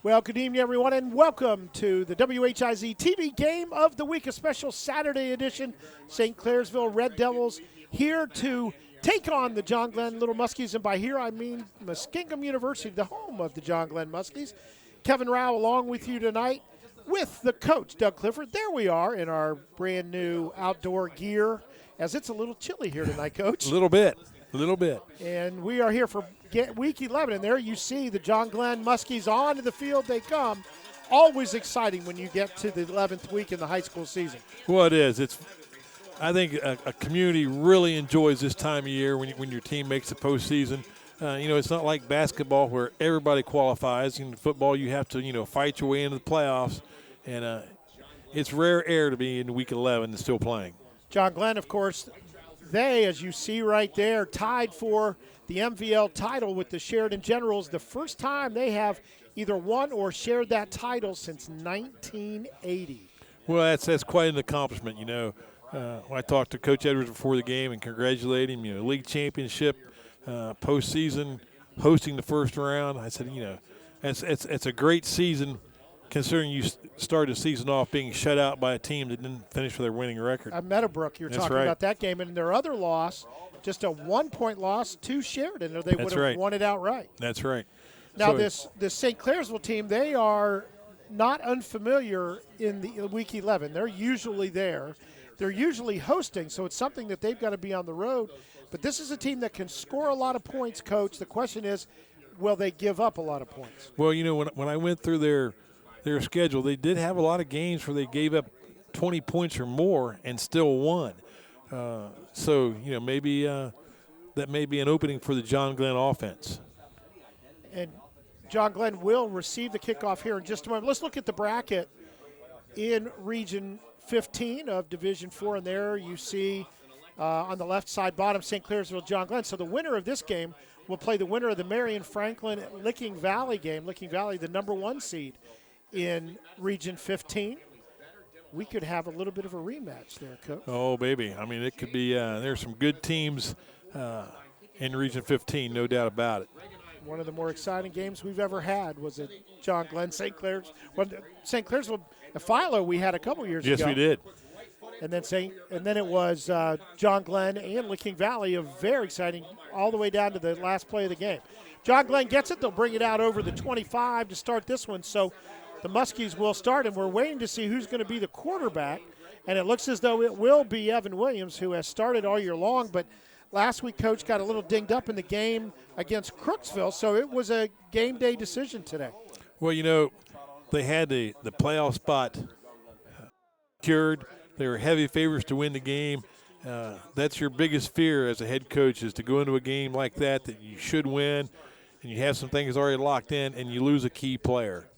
Well, good evening, everyone, and welcome to the WHIZ-TV Game of the Week, a special Saturday edition. St. Clairsville Red Devils here to take on the John Glenn Little Muskies, and by here I mean Muskingum University, the home of the John Glenn Muskies. Kevin Rao along with you tonight with the coach, Doug Clifford. There we are in our brand new outdoor gear, as it's a little chilly here tonight, Coach. A little bit. And we are here for week 11, and there you see the John Glenn Muskies onto the field they come. Always exciting when you get to the 11th week in the high school season. Well, it is. I think a community really enjoys this time of year when your team makes the postseason. It's not like basketball where everybody qualifies. In football, you have to, fight your way into the playoffs. And it's rare air to be in week 11 and still playing. John Glenn, of course, they, as you see right there, tied for the MVL title with the Sheridan Generals. The first time they have either won or shared that title since 1980. Well, that's quite an accomplishment, When I talked to Coach Edwards before the game and congratulate him, league championship, postseason, hosting the first round. I said, it's a great season considering you started the season off being shut out by a team that didn't finish with their winning record. Meadowbrook, you're talking about that game. And their other loss, just a 1-point loss to Sheridan, or they would have won it outright. That's right. Now, this St. Clairsville team, they are not unfamiliar in the Week 11. They're usually there. They're usually hosting, so it's something that they've got to be on the road. But this is a team that can score a lot of points, Coach. The question is, will they give up a lot of points? Well, when I went through their schedule, they did have a lot of games where they gave up 20 points or more and still won. Maybe that may be an opening for the John Glenn offense. And John Glenn will receive the kickoff here in just a moment. Let's look at the bracket in Region 15 of Division 4, and there you see on the left side bottom St. Clairsville, John Glenn. So the winner of this game will play the winner of the Marion Franklin Licking Valley game. Licking Valley, the number 1 seed in Region 15. We could have a little bit of a rematch there, Coach. Oh, baby. I mean, it could be there's some good teams in Region 15, no doubt about it. One of the more exciting games we've ever had was at John Glenn, St. Clairsville. Well, St. Clairsville, Philo, we had a couple years ago. Yes, we did. And then it was John Glenn and Licking Valley, a very exciting, all the way down to the last play of the game. John Glenn gets it. They'll bring it out over the 25 to start this one. So the Muskies will start, and we're waiting to see who's going to be the quarterback. And it looks as though it will be Evan Williams, who has started all year long. But last week, Coach got a little dinged up in the game against Crooksville, so it was a game day decision today. Well, they had the playoff spot secured. They were heavy favorites to win the game. That's your biggest fear as a head coach, is to go into a game like that you should win, and you have some things already locked in, and you lose a key player.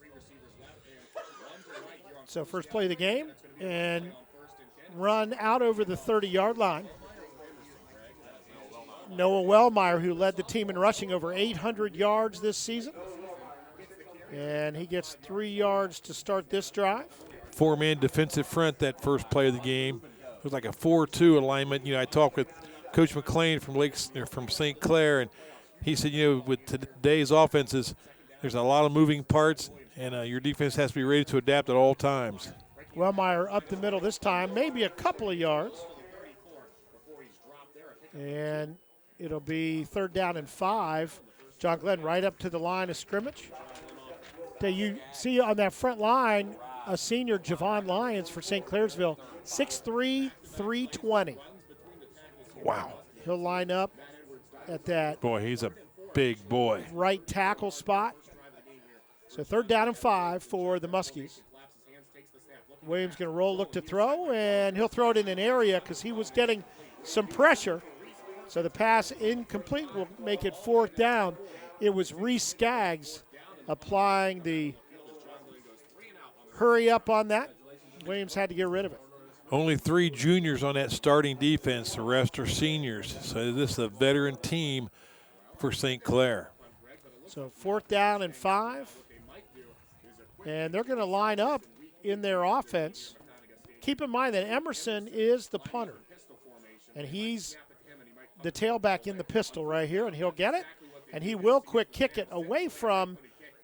So first play of the game, and run out over the 30-yard line. Noah Wellmeyer, who led the team in rushing over 800 yards this season. And he gets 3 yards to start this drive. 4-man defensive front that first play of the game. It was like a 4-2 alignment. I talked with Coach McLean from St. Clair, and he said, with today's offenses, there's a lot of moving parts, and your defense has to be ready to adapt at all times. Wellmeyer up the middle this time, maybe a couple of yards. And it'll be 3rd down and 5. John Glenn right up to the line of scrimmage. You see on that front line a senior, Javon Lyons for St. Clairsville, 6'3", 320. Wow. He'll line up at that. Boy, he's a big boy. Right tackle spot. So 3rd down and 5 for the Muskies. Williams going to roll, look to throw, and he'll throw it in an area because he was getting some pressure. So the pass incomplete will make it 4th down. It was Reese Skaggs applying the hurry up on that. Williams had to get rid of it. Only 3 juniors on that starting defense. The rest are seniors. So this is a veteran team for St. Clair. So 4th down and 5. And they're going to line up in their offense. Keep in mind that Emerson is the punter. And he's the tailback in the pistol right here, and he'll get it. And he will quick kick it away from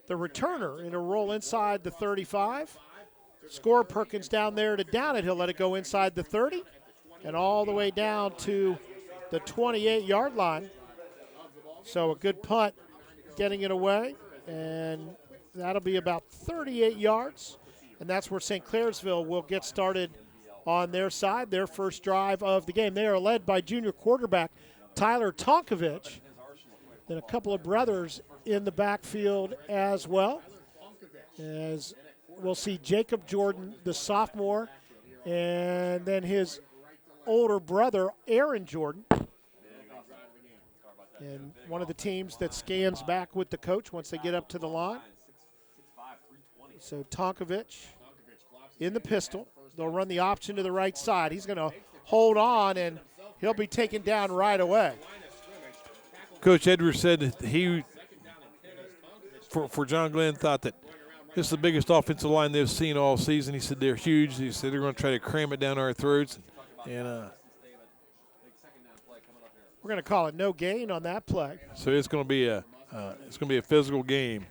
the returner. It'll roll inside the 35. Score Perkins down there to down it. He'll let it go inside the 30 and all the way down to the 28-yard line. So a good punt getting it away, and that'll be about 38 yards. And that's where St. Clairsville will get started on their side, their first drive of the game. They are led by junior quarterback Tyler Tonkovich, then a couple of brothers in the backfield as well. As we'll see Jacob Jordan, the sophomore, and then his older brother, Aaron Jordan. And one of the teams that scans back with the coach once they get up to the line. So Tonkovich in the pistol. They'll run the option to the right side. He's going to hold on, and he'll be taken down right away. Coach Edwards said that he, for John Glenn, thought that this is the biggest offensive line they've seen all season. He said they're huge. He said they're going to try to cram it down our throats. And we're going to call it no gain on that play. So it's going to be a physical game.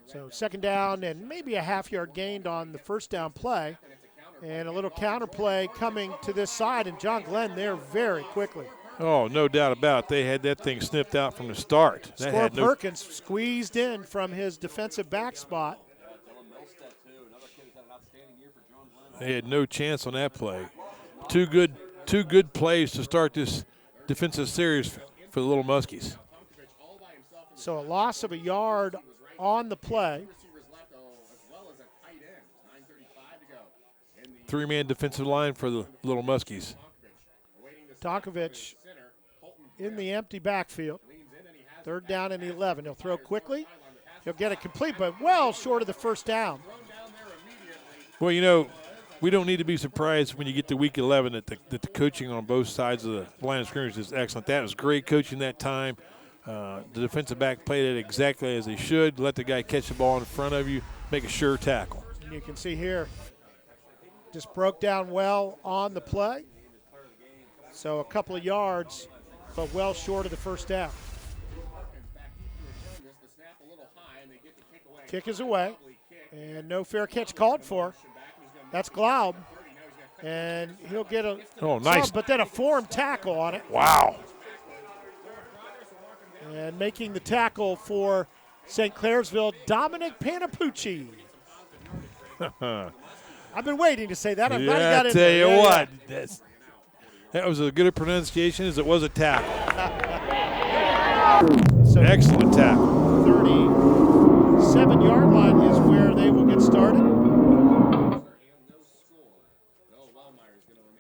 So second down and maybe a half-yard gained on the first down play. And a little counter play coming to this side, and John Glenn there very quickly. Oh, no doubt about it. They had that thing snipped out from the start. Score Perkins squeezed in from his defensive back spot. They had no chance on that play. Two good plays to start this defensive series for the Little Muskies. So a loss of a yard on the play. Three-man defensive line for the Little Muskies. Tonkovich in the empty backfield. Third down and 11. He'll throw quickly. He'll get it complete, but well short of the first down. Well, you know, we don't need to be surprised when you get to week 11 that the coaching on both sides of the line of scrimmage is excellent. That was great coaching that time. The defensive back played it exactly as they should. Let the guy catch the ball in front of you, make a sure tackle. And you can see here, just broke down well on the play. So a couple of yards, but well short of the first down. Kick is away, and no fair catch called for. That's Glaub, and he'll get a nice, but then a form tackle on it. Wow. And making the tackle for St. Clairsville, Dominic Panapucci. I've been waiting to say that. I'm glad he got in tell there. you what, that was as good a pronunciation as it was a tackle. So excellent tackle. 37-yard line is where they will get started.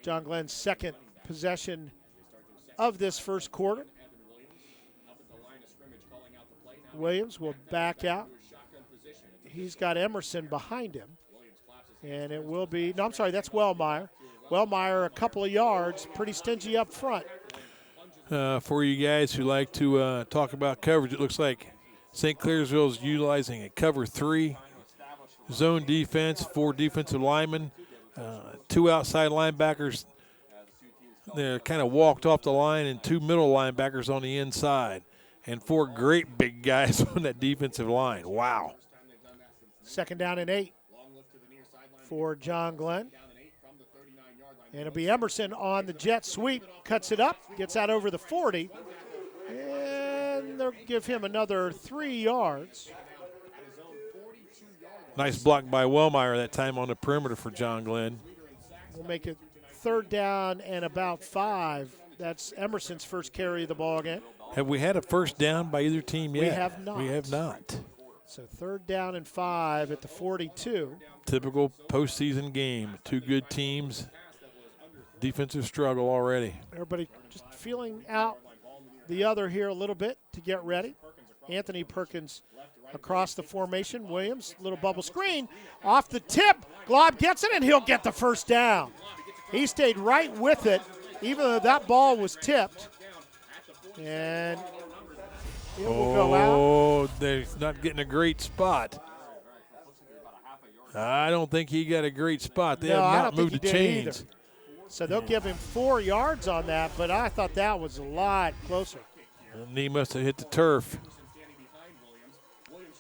John Glenn's second possession of this first quarter. Williams will back out. He's got Emerson behind him. And it will be, no, I'm sorry, that's Wellmeyer. Wellmeyer a couple of yards, pretty stingy up front. For you guys who like to talk about coverage, it looks like St. Clairsville is utilizing a cover 3 zone defense, 4 defensive linemen, 2 outside linebackers. They're kind of walked off the line, and 2 middle linebackers on the inside, and 4 great big guys on that defensive line. Wow. Second down and 8 for John Glenn. And it'll be Emerson on the jet sweep, cuts it up, gets out over the 40, and they'll give him another 3 yards. Nice block by Wellmeyer that time on the perimeter for John Glenn. We'll make it third down and about 5. That's Emerson's first carry of the ball game. Have we had a first down by either team yet? We have not. We have not. So third down and 5 at the 42. Typical postseason game. 2 good teams. Defensive struggle already. Everybody just feeling out the other here a little bit to get ready. Anthony Perkins across the formation. Williams, little bubble screen. Off the tip. Glaub gets it, and he'll get the first down. He stayed right with it, even though that ball was tipped. And it will go out. Oh, they're not getting a great spot. I don't think he got a great spot. They have not moved the chains. So they'll give him 4 yards on that, but I thought that was a lot closer. The knee must have hit the turf.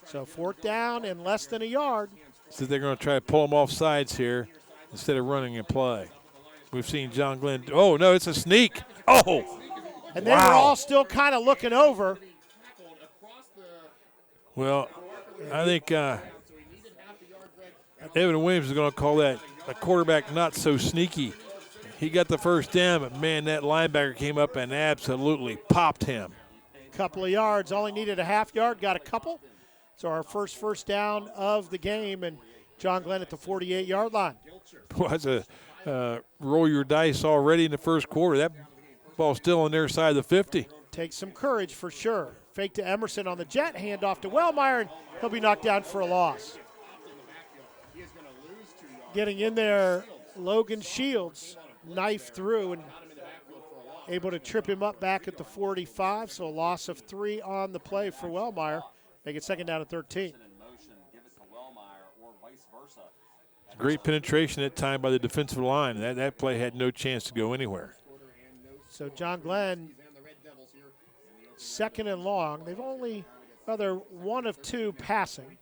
So 4th down and less than a yard. So they're going to try to pull him off sides here instead of running and play. We've seen John Glenn. Oh, no, it's a sneak. Oh, and they were all still kind of looking over. Well, I think Evan Williams is going to call that a quarterback not so sneaky. He got the first down, but, man, that linebacker came up and absolutely popped him. Couple of yards. Only needed a half yard. Got a couple. So our first down of the game, and John Glenn at the 48-yard line. Boy, that's a roll your dice already in the first quarter. That ball's still on their side of the 50. Takes some courage for sure. Fake to Emerson on the jet, hand off to Wellmeyer, and he'll be knocked down for a loss. Getting in there, Logan Shields knifed through and able to trip him up back at the 45, so a loss of 3 on the play for Wellmeyer. Make it 2nd down and 13. Great penetration at time by the defensive line. That play had no chance to go anywhere. So John Glenn, 2nd and long. They've only, well, they're 1 of 2 passing.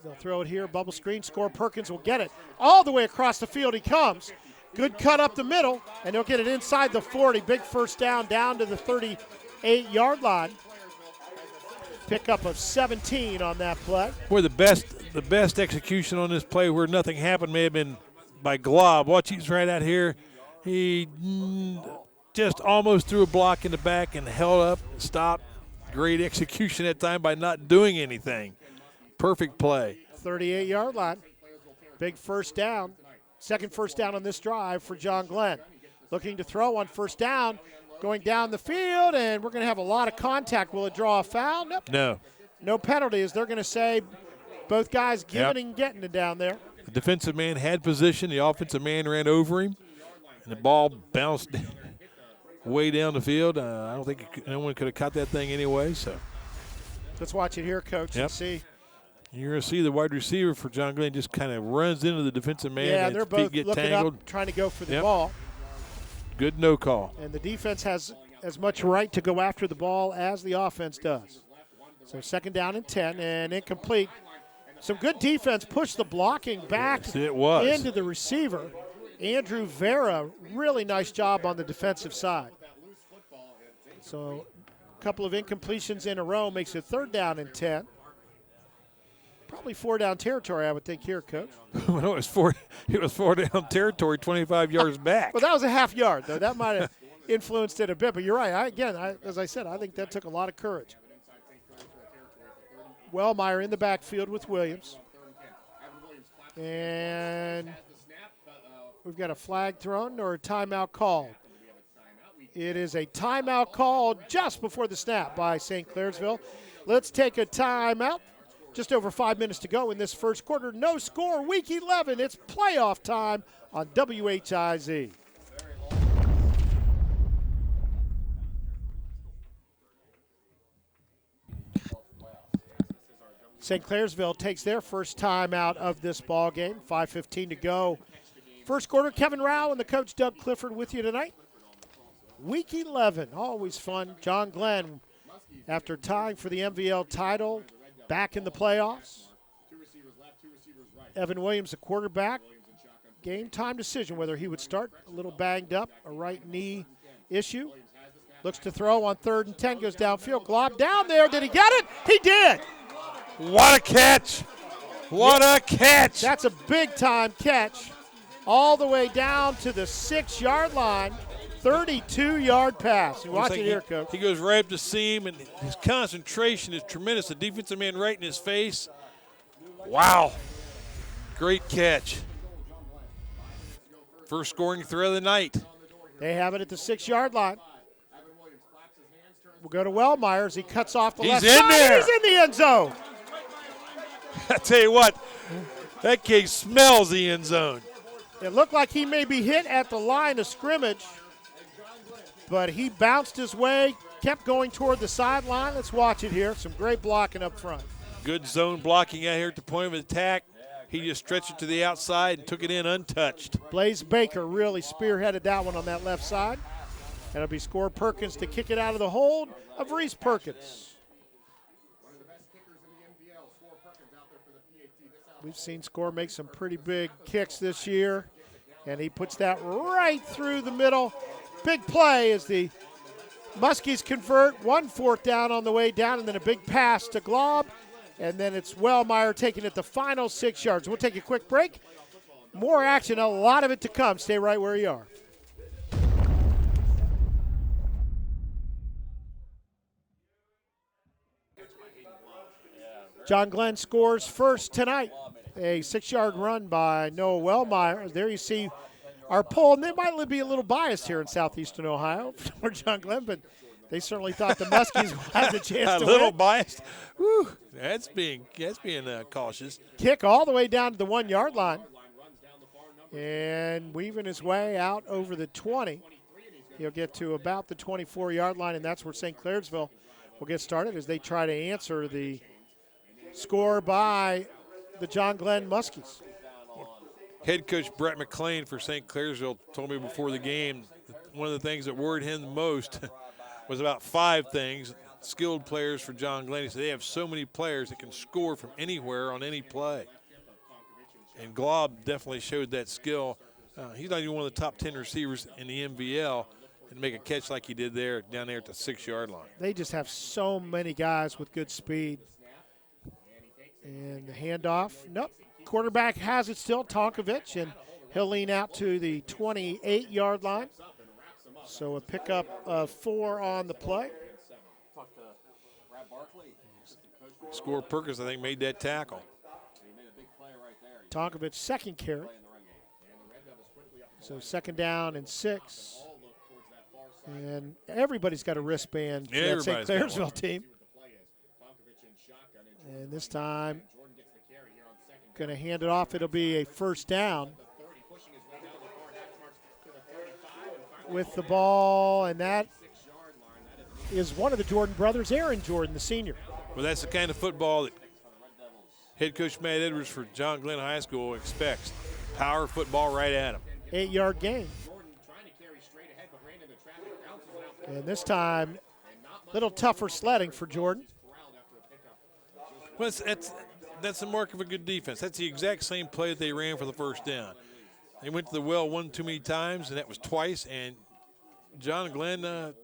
They'll throw it here, bubble screen, score. Perkins will get it. All the way across the field he comes. Good cut up the middle, and he'll get it inside the 40. Big first down to the 38-yard line. Pickup of 17 on that play. Boy, the best execution on this play where nothing happened may have been by Glob. Watch, he's right out here. He just almost threw a block in the back and held up, stopped. Great execution that time by not doing anything. Perfect play. 38-yard line. Big first down. Second first down on this drive for John Glenn. Looking to throw on first down. Going down the field, and we're going to have a lot of contact. Will it draw a foul? Nope. No. No penalties. They're going to say both guys giving and getting it down there. The defensive man had position. The offensive man ran over him, and the ball bounced way down the field. I don't think no one could have caught that thing anyway. So let's watch it here, Coach, and see. You're going to see the wide receiver for John Glenn just kind of runs into the defensive man. Yeah, and they're both looking tangled up, trying to go for the ball. Good no call. And the defense has as much right to go after the ball as the offense does. So 2nd down and 10 and incomplete. Some good defense pushed the blocking back into the receiver. Andrew Vera, really nice job on the defensive side. So a couple of incompletions in a row makes it 3rd down and 10. Probably 4-down territory, I would think here, Coach. Well, it was 4-down territory, 25 yards back. Well, that was a half yard, though. That might have influenced it a bit. But you're right. As I said, I think that took a lot of courage. Wellmeyer in the backfield with Williams. And we've got a flag thrown or a timeout called. It is a timeout called just before the snap by St. Clairsville. Let's take a timeout. Just over 5 minutes to go in this first quarter. No score, week 11. It's playoff time on WHIZ. St. Clairsville takes their first time out of this ball game. 5:15 to go. First quarter, Kevin Rao and the coach Doug Clifford with you tonight. Week 11, always fun. John Glenn, after tying for the MVL title, back in the playoffs. Evan Williams, a quarterback. Game time decision whether he would start. A little banged up, a right knee issue. Looks to throw on 3rd and 10, goes downfield. Glob down there. Did he get it? He did. What a catch. What a catch. That's a big-time catch. All the way down to the 6-yard line. 32-yard pass. You watch it here, Coach. He goes right up the seam, and his concentration is tremendous. The defensive man right in his face. Wow. Great catch. First scoring throw of the night. They have it at the 6-yard line. We'll go to Wellmeyer as he cuts off the left side. There. He's in the end zone. I tell you what, that kid smells the end zone. It looked like he may be hit at the line of scrimmage, but he bounced his way, kept going toward the sideline. Let's watch it here. Some great blocking up front. Good zone blocking out here at the point of attack. he just stretched it to the outside and took it in untouched. Blaze Baker really spearheaded that one on that left side. That'll be Score Perkins to kick it out of the hold of Reese Perkins. We've seen Score make some pretty big kicks this year, and he puts that right through the middle. Big play as the Muskies convert. 1 4th down on the way down, and then a big pass to Glob, and then it's Wellmeyer taking it the final 6 yards. We'll take a quick break. More action, a lot of it to come. Stay right where you are. John Glenn scores first tonight. A 6-yard run by Noah Wellmeyer. There you see our poll, and they might be a little biased here in southeastern Ohio for John Glenn, but they certainly thought the Muskies had the chance to win. A little biased. Whew, that's being cautious. Kick all the way down to the 1-yard line. And weaving his way out over the 20. He'll get to about the 24-yard line, and that's where St. Clairsville will get started as they try to answer the score by the John Glenn Muskies. Head coach Brett McLean for St. Clairsville told me before the game one of the things that worried him the most was about 5 things. Skilled players for John Glenn. He said they have so many players that can score from anywhere on any play. And Glob definitely showed that skill. He's not even one of the top 10 receivers in the MVL and make a catch like he did there down there at the 6-yard line. They just have so many guys with good speed. And the handoff, nope. Quarterback has it still, Tonkovich, and he'll lean out to the 28-yard line. So a pickup of 4 on the play. Score Perkins, I think, made that tackle. Tonkovich, second carry. So 2nd down and 6. And everybody's got a wristband for that St. Clairsville team. And this time, going to hand it off. It'll be a 1st down with the ball, and that is one of the Jordan brothers, Aaron Jordan, the senior. Well, that's the kind of football that head coach Matt Edwards for John Glenn High School expects. Power football right at him. 8-yard gain. And this time, a little tougher sledding for Jordan. Well, that's the mark of a good defense. That's the exact same play that they ran for the 1st down. They went to the well one too many times, and that was twice. And John Glenn,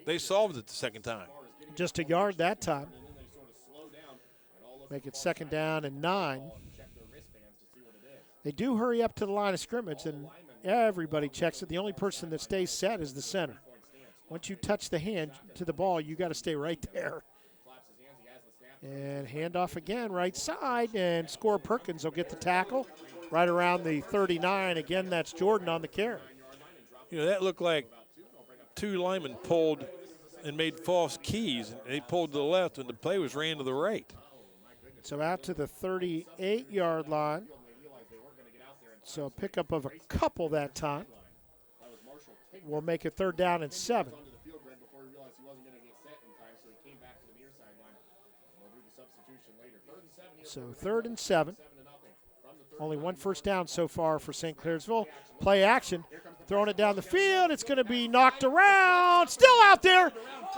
they solved it the 2nd time. Just a yard that time. Make it 2nd down and 9. They do hurry up to the line of scrimmage, and everybody checks it. The only person that stays set is the center. Once you touch the hand to the ball, you got to stay right there. And handoff again, right side, and Score Perkins will get the tackle right around the 39. Again, that's Jordan on the carry. You know, that looked like 2 linemen pulled and made false keys. They pulled to the left, and the play was ran to the right. So out to the 38-yard line. So a pickup of a couple that time. We'll make it 3rd down and 7. So 3rd and 7. Only 1 1st down so far for St. Clairsville. Play action. Throwing it down the field. It's going to be knocked around. Still out there.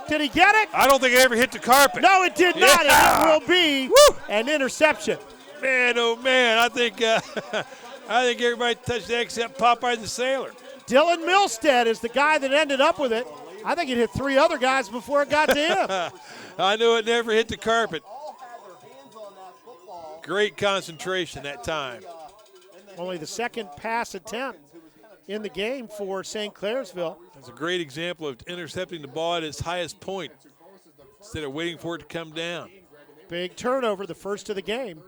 Did he get it? I don't think it ever hit the carpet. No, it did not. Yeah. And it will be an interception. Man, oh, man. I think everybody touched that except Popeye the Sailor. Dylan Milstead is the guy that ended up with it. I think it hit 3 other guys before it got to him. I knew it never hit the carpet. Great concentration that time. Only the 2nd pass attempt in the game for St. Clairsville. It's a great example of intercepting the ball at its highest point instead of waiting for it to come down. Big turnover, the first of the game.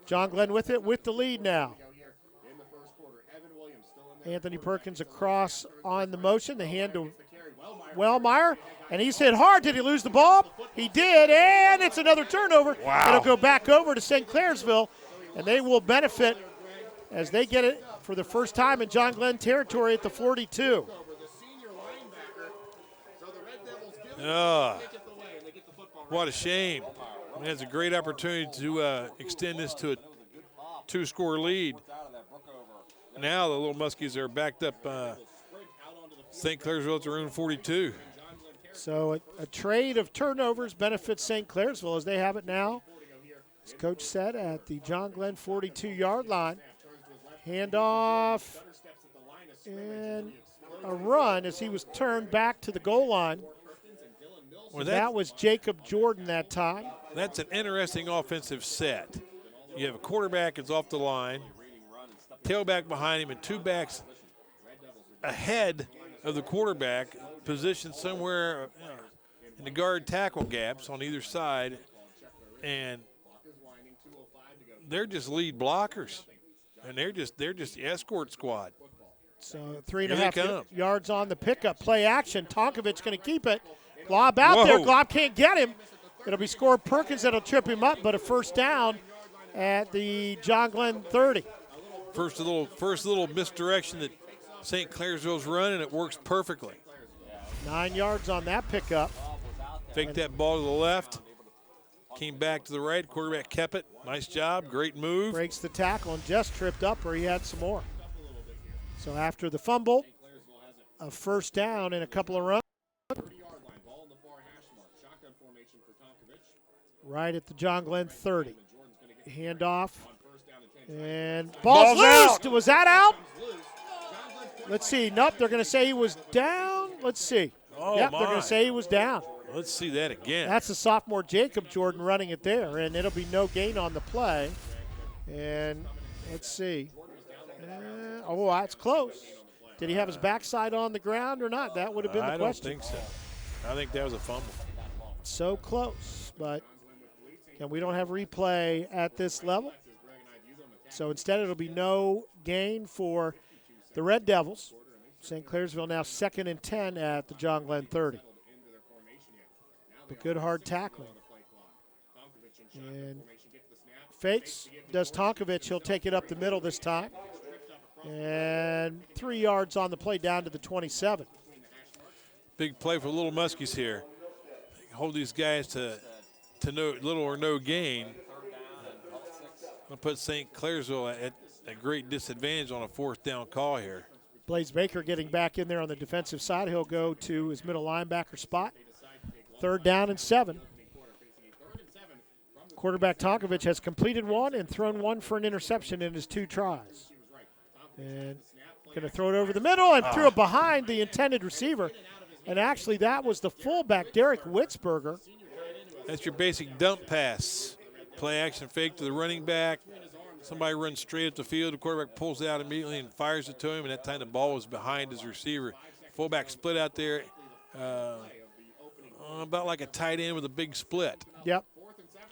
John Glenn with it, with the lead now. Anthony Perkins across on the motion. The hand to Wellmeyer, and he's hit hard. Did he lose the ball? He did, and it's another turnover. Wow. It'll go back over to St. Clairsville, and they will benefit as they get it for the first time in John Glenn territory at the 42. What a shame. It has a great opportunity to extend this to 2-score lead. Now the little Muskies are backed up. St. Clairsville at their own 42. So a trade of turnovers benefits St. Clairsville as they have it now. As Coach said, at the John Glenn 42-yard line. Handoff and a run as he was turned back to the goal line. Well, that was Jacob Jordan that time. That's an interesting offensive set. You have a quarterback that's off the line, tailback behind him, and 2 backs ahead of the quarterback, positioned somewhere in the guard tackle gaps on either side, and they're just lead blockers, and they're just the escort squad. So 3.5 yards on the pickup. Play action. Tonkovich going to keep it. Glob out there. Glob can't get him. It'll be Score Perkins that'll trip him up, but a first down at the John Glenn 30. First little misdirection that St. Clairsville's run, and it works perfectly. 9 yards on that pickup. Faked that ball to the left. Came back to the right. Quarterback kept it. Nice job. Great move. Breaks the tackle and just tripped up where he had some more. So after the fumble, a first down and a couple of runs. Right at the John Glenn 30. Handoff. And ball's loose. Out. Was that out? Let's see. Nope, they're going to say he was down. Let's see. Oh, yep, my. They're going to say he was down. Let's see that again. That's the sophomore Jacob Jordan running it there, and it'll be no gain on the play. And let's see. That's close. Did he have his backside on the ground or not? That would have been the question. I don't think so. I think that was a fumble. So close, but we don't have replay at this level. So instead it'll be no gain for the Red Devils. St. Clairsville now 2nd and 10 at the John Glenn 30. But good hard tackling. And fakes, does Tonkovich. He'll take it up the middle this time. And 3 yards on the play down to the 27. Big play for Little Muskies here. Hold these guys to little or no gain. I'll put St. Clairsville at a great disadvantage on a 4th down call here. Blaze Baker getting back in there on the defensive side. He'll go to his middle linebacker spot. 3rd down and 7. Quarterback Tonkovich has completed one and thrown one for an interception in his 2 tries. And going to throw it over the middle and threw it behind the intended receiver. And actually that was the fullback, Derek Witzberger. That's your basic dump pass. Play action fake to the running back. Somebody runs straight up the field. The quarterback pulls it out immediately and fires it to him, and that time the ball was behind his receiver. Fullback split out there about like a tight end with a big split. Yep.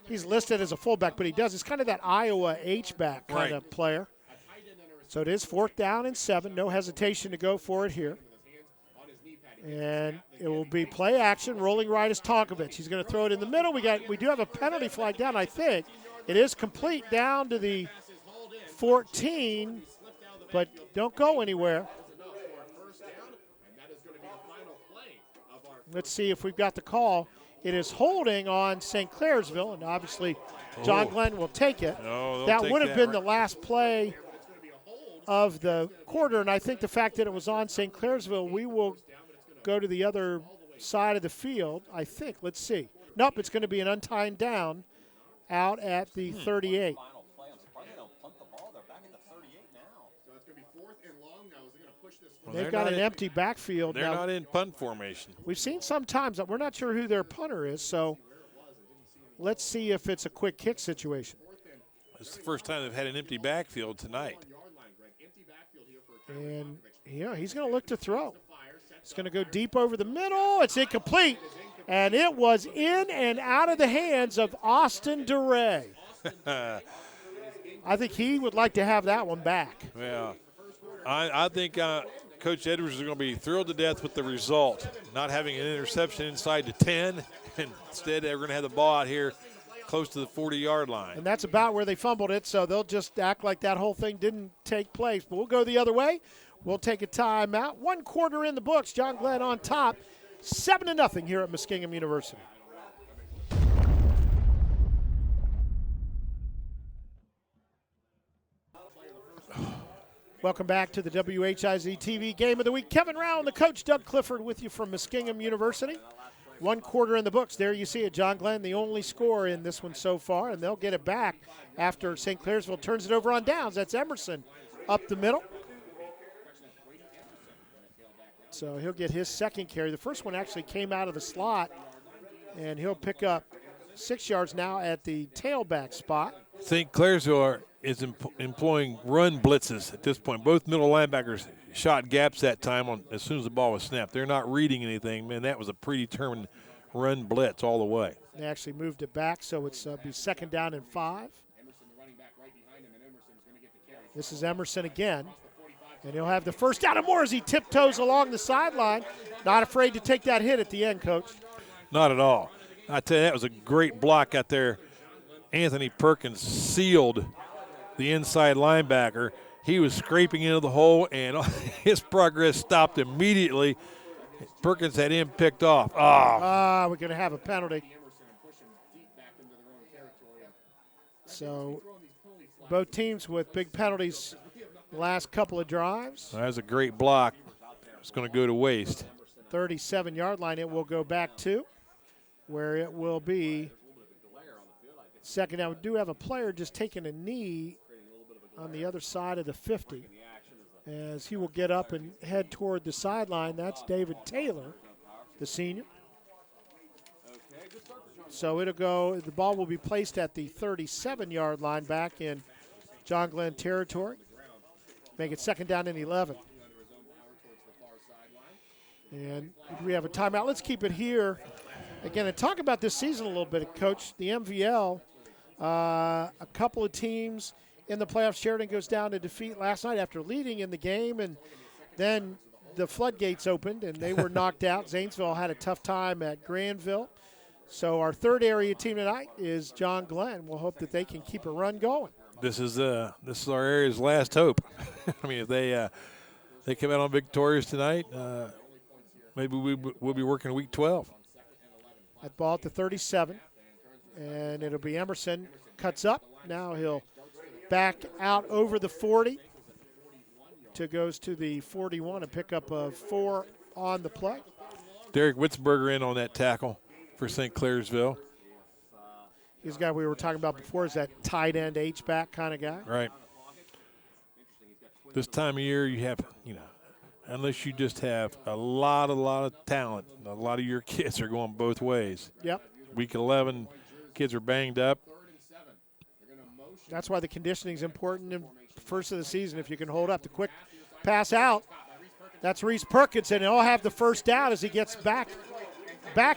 He's listed as a fullback, but he does. It's kind of that Iowa H-back kind of player. So it is 4th down and 7. No hesitation to go for it here. And it will be play action. Rolling right is Tonkovich. He's going to throw it in the middle. We do have a penalty flag down, I think. It is complete down to the 14, but don't go anywhere. Let's see if we've got the call. It is holding on St. Clairsville, and obviously John Glenn will take it. That would have been the last play of the quarter, and I think the fact that it was on St. Clairsville, we will go to the other side of the field, I think. Let's see. Nope, it's going to be an untied down out at the 38. They've got an empty backfield. They're not in punt formation. We've seen sometimes that we're not sure who their punter is, so let's see if it's a quick kick situation. It's the first time they've had an empty backfield tonight. And, he's going to look to throw. He's going to go deep over the middle. It's incomplete. And it was in and out of the hands of Austin Dreier. I think he would like to have that one back. Yeah. I think Coach Edwards is going to be thrilled to death with the result, not having an interception inside the 10, and instead they're going to have the ball out here close to the 40-yard line. And that's about where they fumbled it, so they'll just act like that whole thing didn't take place. But we'll go the other way. We'll take a timeout. 1 quarter in the books. John Glenn on top, 7-0 here at Muskingum University. Welcome back to the WHIZ-TV Game of the Week. Kevin Rao and the coach, Doug Clifford, with you from Muskingum University. 1 quarter in the books. There you see it. John Glenn, the only scorer in this one so far, and they'll get it back after St. Clairsville turns it over on downs. That's Emerson up the middle. So he'll get his second carry. The first one actually came out of the slot, and he'll pick up 6 yards now at the tailback spot. St. Clairsville is employing run blitzes at this point. Both middle linebackers shot gaps that time as soon as the ball was snapped. They're not reading anything. Man, that was a predetermined run blitz all the way. They actually moved it back, so it's be 2nd down and 5. This is Emerson again, and he'll have the first down and more as he tiptoes along the sideline. Not afraid to take that hit at the end, Coach. Not at all. I tell you, that was a great block out there. Anthony Perkins sealed the inside linebacker. He was scraping into the hole, and his progress stopped immediately. Perkins had him picked off. We're going to have a penalty. So both teams with big penalties the last couple of drives. That was a great block. It's going to go to waste. 37-yard line it will go back to, where it will be 2nd down. We do have a player just taking a knee on the other side of the 50 as he will get up and head toward the sideline. That's David Taylor, the senior. So it'll go, the ball will be placed at the 37-yard line back in John Glenn territory. Make it 2nd down and 11. And we have a timeout. Let's keep it here. Again, and talk about this season a little bit, Coach. The MVL, a couple of teams in the playoffs. Sheridan goes down to defeat last night after leading in the game, and then the floodgates opened, and they were knocked out. Zanesville had a tough time at Granville. So our third area team tonight is John Glenn. We'll hope that they can keep a run going. This is our area's last hope. I mean, if they come out on victorious tonight, maybe we'll be working week 12. That ball at the 37, and it'll be Emerson. Cuts up. Now he'll back out over the 40 goes to the 41, a pickup of 4 on the play. Derek Witzberger in on that tackle for St. Clairsville. He's the guy we were talking about before, is that tight end H-back kind of guy. Right. This time of year you have, unless you just have a lot of talent, a lot of your kids are going both ways. Yep. Week 11, kids are banged up. That's why the conditioning is important in first of the season if you can hold up. The quick pass out, that's Reese Perkins, and he'll have the first down as he gets back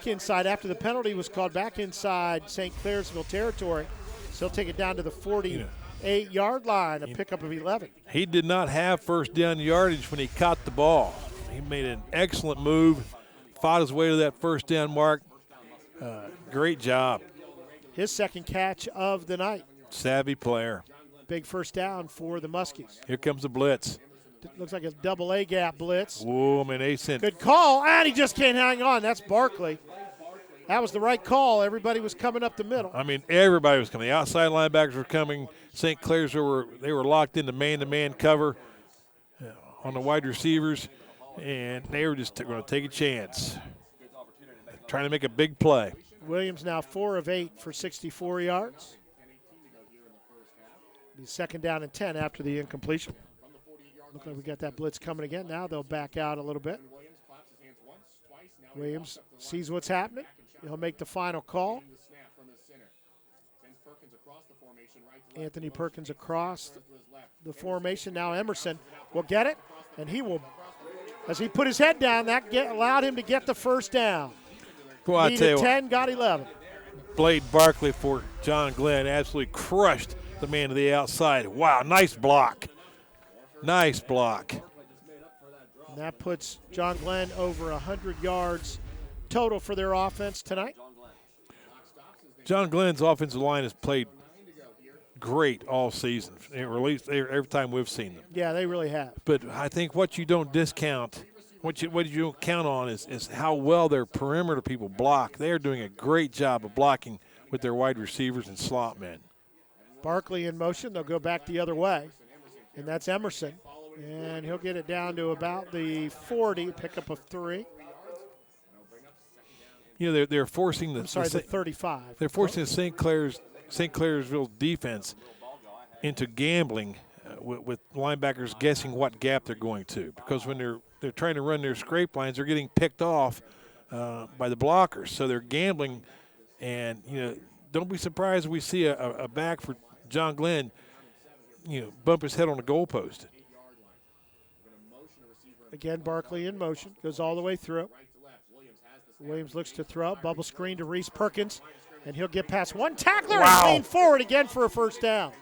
inside after the penalty was called, back inside St. Clairsville territory. So he'll take it down to the 48-yard line, a pickup of 11. He did not have first down yardage when he caught the ball. He made an excellent move, fought his way to that first down mark. Great job. His second catch of the night. Savvy player. Big first down for the Muskies. Here comes the blitz. Looks like a double A gap blitz. Whoa, man, they sent. Good call, and he just can't hang on. That's Barkley. That was the right call. Everybody was coming up the middle. I mean, everybody was coming. The outside linebackers were coming. St. Clairsville were locked into man-to-man cover on the wide receivers, and they were just going to take a chance, trying to make a big play. Williams now 4 of 8 for 64 yards. Be 2nd down and 10 after the incompletion. Look like we got that blitz coming again. Now they'll back out a little bit. Williams sees what's happening. He'll make the final call. Anthony Perkins across the formation. Now Emerson will get it, and he will, as he put his head down, that allowed him to get the first down. Well, I tell you 10, got 11. Blade Barkley for John Glenn absolutely crushed the man to the outside. Wow, nice block. Nice block. And that puts John Glenn over 100 yards total for their offense tonight. John Glenn's offensive line has played great all season, every time we've seen them. Yeah, they really have. But I think what you don't discount, what you don't count on is how well their perimeter people block. They are doing a great job of blocking with their wide receivers and slot men. Barkley in motion. They'll go back the other way. And that's Emerson. And he'll get it down to about the 40, pickup of 3. You know, they're forcing the. I'm sorry, the 35. They're forcing the St. Clairsville defense into gambling with linebackers guessing what gap they're going to, because when they're trying to run their scrape lines, they're getting picked off by the blockers. So they're gambling, and don't be surprised if we see a back for John Glenn, bump his head on the goalpost. Again, Barkley in motion, goes all the way through. Williams looks to throw, bubble screen to Reese Perkins, and he'll get past one tackler and lean forward again for a first down.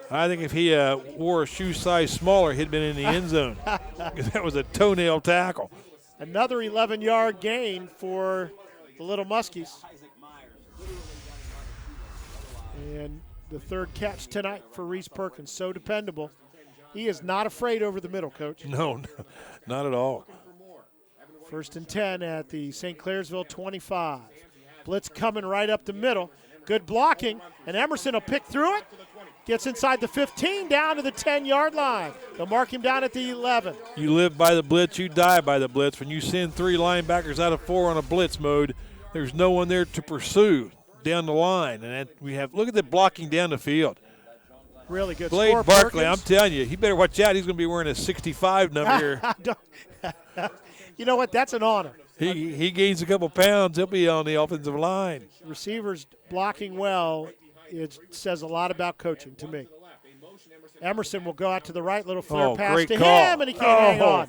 I think if he wore a shoe size smaller, he'd been in the end zone. That was a toenail tackle. Another 11-yard gain for the Little Muskies. And the third catch tonight for Reese Perkins, so dependable. He is not afraid over the middle, Coach. No, not at all. First and 10 at the St. Clairsville 25. Blitz coming right up the middle. Good blocking, and Emerson will pick through it. Gets inside the 15, down to the 10-yard line. They'll mark him down at the 11. You live by the blitz, you die by the blitz. When you send 3 linebackers out of 4 on a blitz mode, there's no one there to pursue down the line. And look at the blocking down the field. Really good. Blade Barkley, I'm telling you, he better watch out. He's going to be wearing a 65 number here. You know what? That's an honor. He gains a couple pounds, he'll be on the offensive line. Receivers blocking well, it says a lot about coaching to me. Emerson will go out to the right, little flare pass to him, and he can't hang on.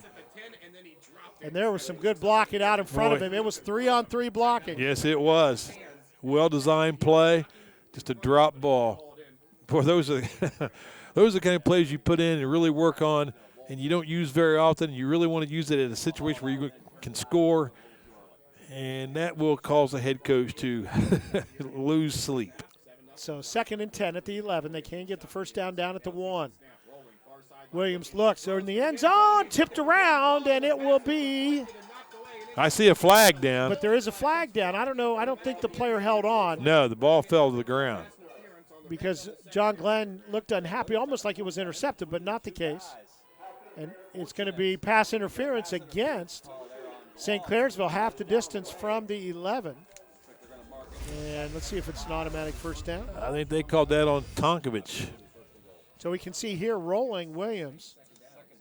And there was some good blocking out in front of him. It was 3-on-3 blocking. Yes, it was. Well-designed play, just a drop ball. Boy, those are the kind of plays you put in and really work on, and you don't use very often. You really want to use it in a situation where you can score, and that will cause the head coach to lose sleep. So 2nd and 10 at the 11. They can't get the first down at the 1. Williams looks. They're in the end zone, tipped around, and it will be. I see a flag down. But there is a flag down. I don't know. I don't think the player held on. No, the ball fell to the ground. Because John Glenn looked unhappy, almost like it was intercepted, but not the case. And it's going to be pass interference against St. Clairsville, half the distance from the 11. And let's see if it's an automatic first down. I think they called that on Tonkovich. So we can see here rolling Williams.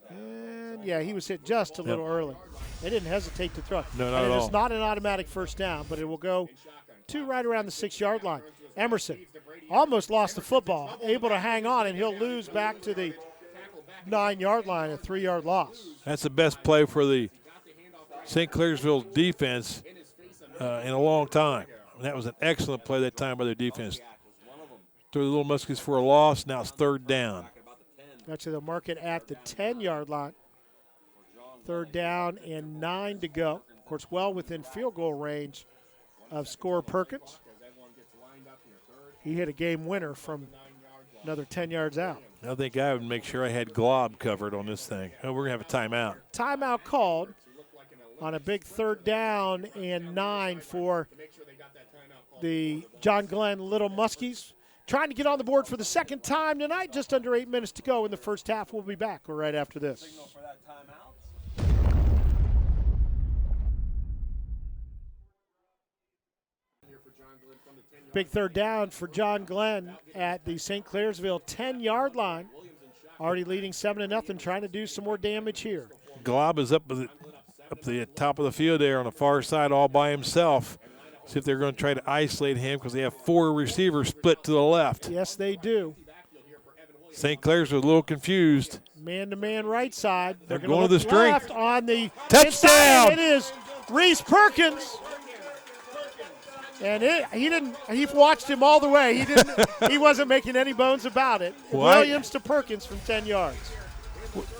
And, yeah, he was hit just a little early. They didn't hesitate to throw. No, not at all. It's not an automatic first down, but it will go to right around the 6-yard line. Emerson almost lost the football, able to hang on, and he'll lose back to the 9-yard line, a 3-yard loss. That's the best play for the St. Clairsville defense in a long time. And that was an excellent play that time by their defense. Threw the Little Muskies for a loss. Now it's 3rd down. Actually, they'll mark it at the 10-yard line. 3rd down and 9 to go. Of course, well within field goal range of Score Perkins. He hit a game winner from another 10 yards out. I think I would make sure I had glob covered on this thing. Oh, we're going to have a timeout. Timeout called on a big 3rd down and 9 for the John Glenn Little Muskies. Trying to get on the board for the 2nd time tonight. Just under 8 minutes to go in the first half. We'll be back right after this. Big 3rd down for John Glenn at the St. Clairsville 10-yard line. Already leading 7-0, trying to do some more damage here. Glob is up the top of the field there on the far side all by himself. See if they're going to try to isolate him because they have 4 receivers split to the left. Yes, they do. St. Clair's a little confused. Man-to-man right side. They're going to the strength. Left on the touchdown. It is Reese Perkins. And he watched him all the way. He wasn't making any bones about it. Williams to Perkins from 10 yards.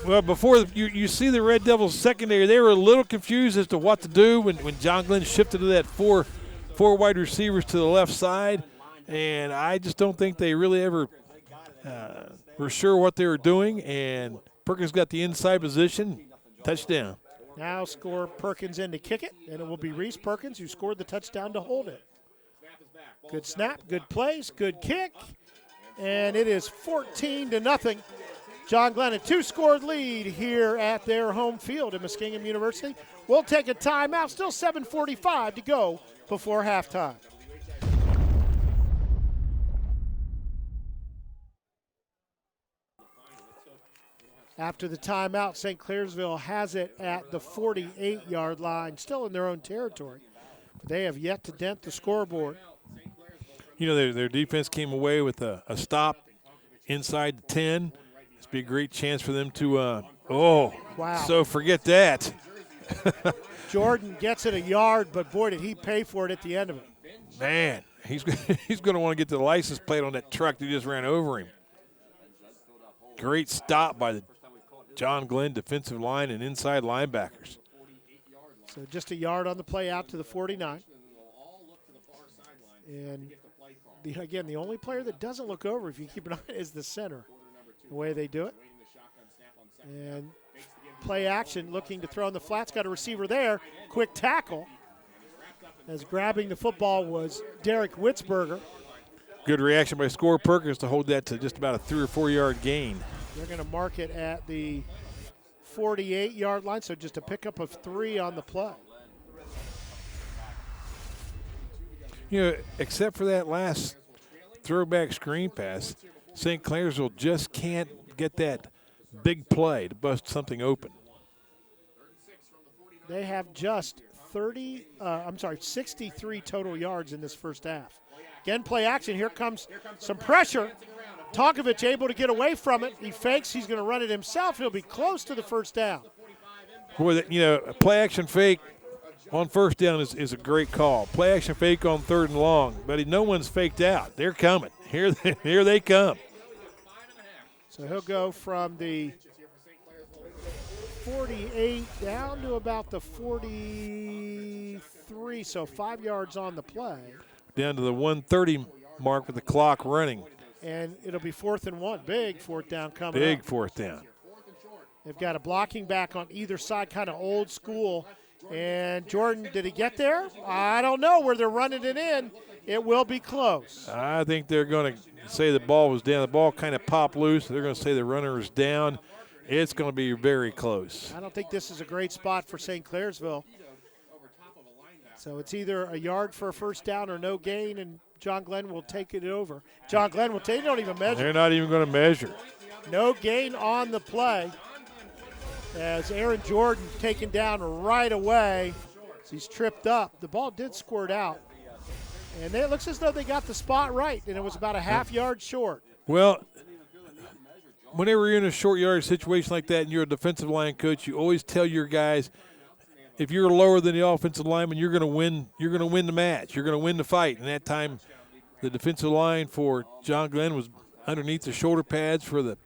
Well, before you see the Red Devils secondary, they were a little confused as to what to do when John Glenn shifted to that four wide receivers to the left side. And I just don't think they really ever were sure what they were doing. And Perkins got the inside position. Touchdown. Now Score Perkins in to kick it, and it will be Reese Perkins who scored the touchdown to hold it. Good snap, good place, good kick, and it is 14-0 John Glenn, a 2-score lead here at their home field at Muskingum University. We'll take a timeout. Still 7:45 to go before halftime. After the timeout, St. Clairsville has it at the 48-yard line, still in their own territory. They have yet to dent the scoreboard. You know, their defense came away with a stop inside the 10. This would be a great chance for them to, wow. So forget that. Jordan gets it a yard, but boy, did he pay for it at the end of it. Man, he's going to want to get the license plate on that truck that just ran over him. Great stop by the John Glenn defensive line and inside linebackers. So just a yard on the play out to the 49. And again, the only player that doesn't look over, if you keep an eye, is the center, the way they do it. And play action, looking to throw in the flats, got a receiver there. Quick tackle, as grabbing the football was Derek Witzberger. Good reaction by Score Perkins to hold that to just about a 3 or 4 yard gain. They're going to mark it at the 48-yard line, so just a pickup of 3 on the play. You know, except for that last throwback screen pass, St. Clairsville just can't get that big play to bust something open. They have just 63 total yards in this first half. Again, play action. Here comes some pressure. Tonkovich able to get away from it. He fakes. He's going to run it himself. He'll be close to the first down. Boy, a play action fake on first down is a great call. Play action fake on 3rd and long, but no one's faked out. They're coming. Here they come. So he'll go from the 48 down to about the 43, so 5 yards on the play. Down to the 130 mark with the clock running. And it'll be 4th and 1. Big 4th down coming Big up. 4th down. They've got a blocking back on either side, kind of old school. And Jordan, did he get there? I don't know where they're running it in. It will be close. I think they're going to say the ball was down. The ball kind of popped loose. They're going to say the runner is down. It's going to be very close. I don't think this is a great spot for St. Clairsville. So it's either a yard for a first down or no gain, and John Glenn will take it over. John Glenn will take it. They don't even measure. They're not even going to measure. No gain on the play as Aaron Jordan taken down right away. So he's tripped up. The ball did squirt out. And it looks as though they got the spot right, and it was about a half yard short. Well, whenever you're in a short yard situation like that and you're a defensive line coach, you always tell your guys, if you're lower than the offensive lineman, you're going to win. You're going to win the match. You're going to win the fight. And that time, the defensive line for John Glenn was underneath the shoulder pads for the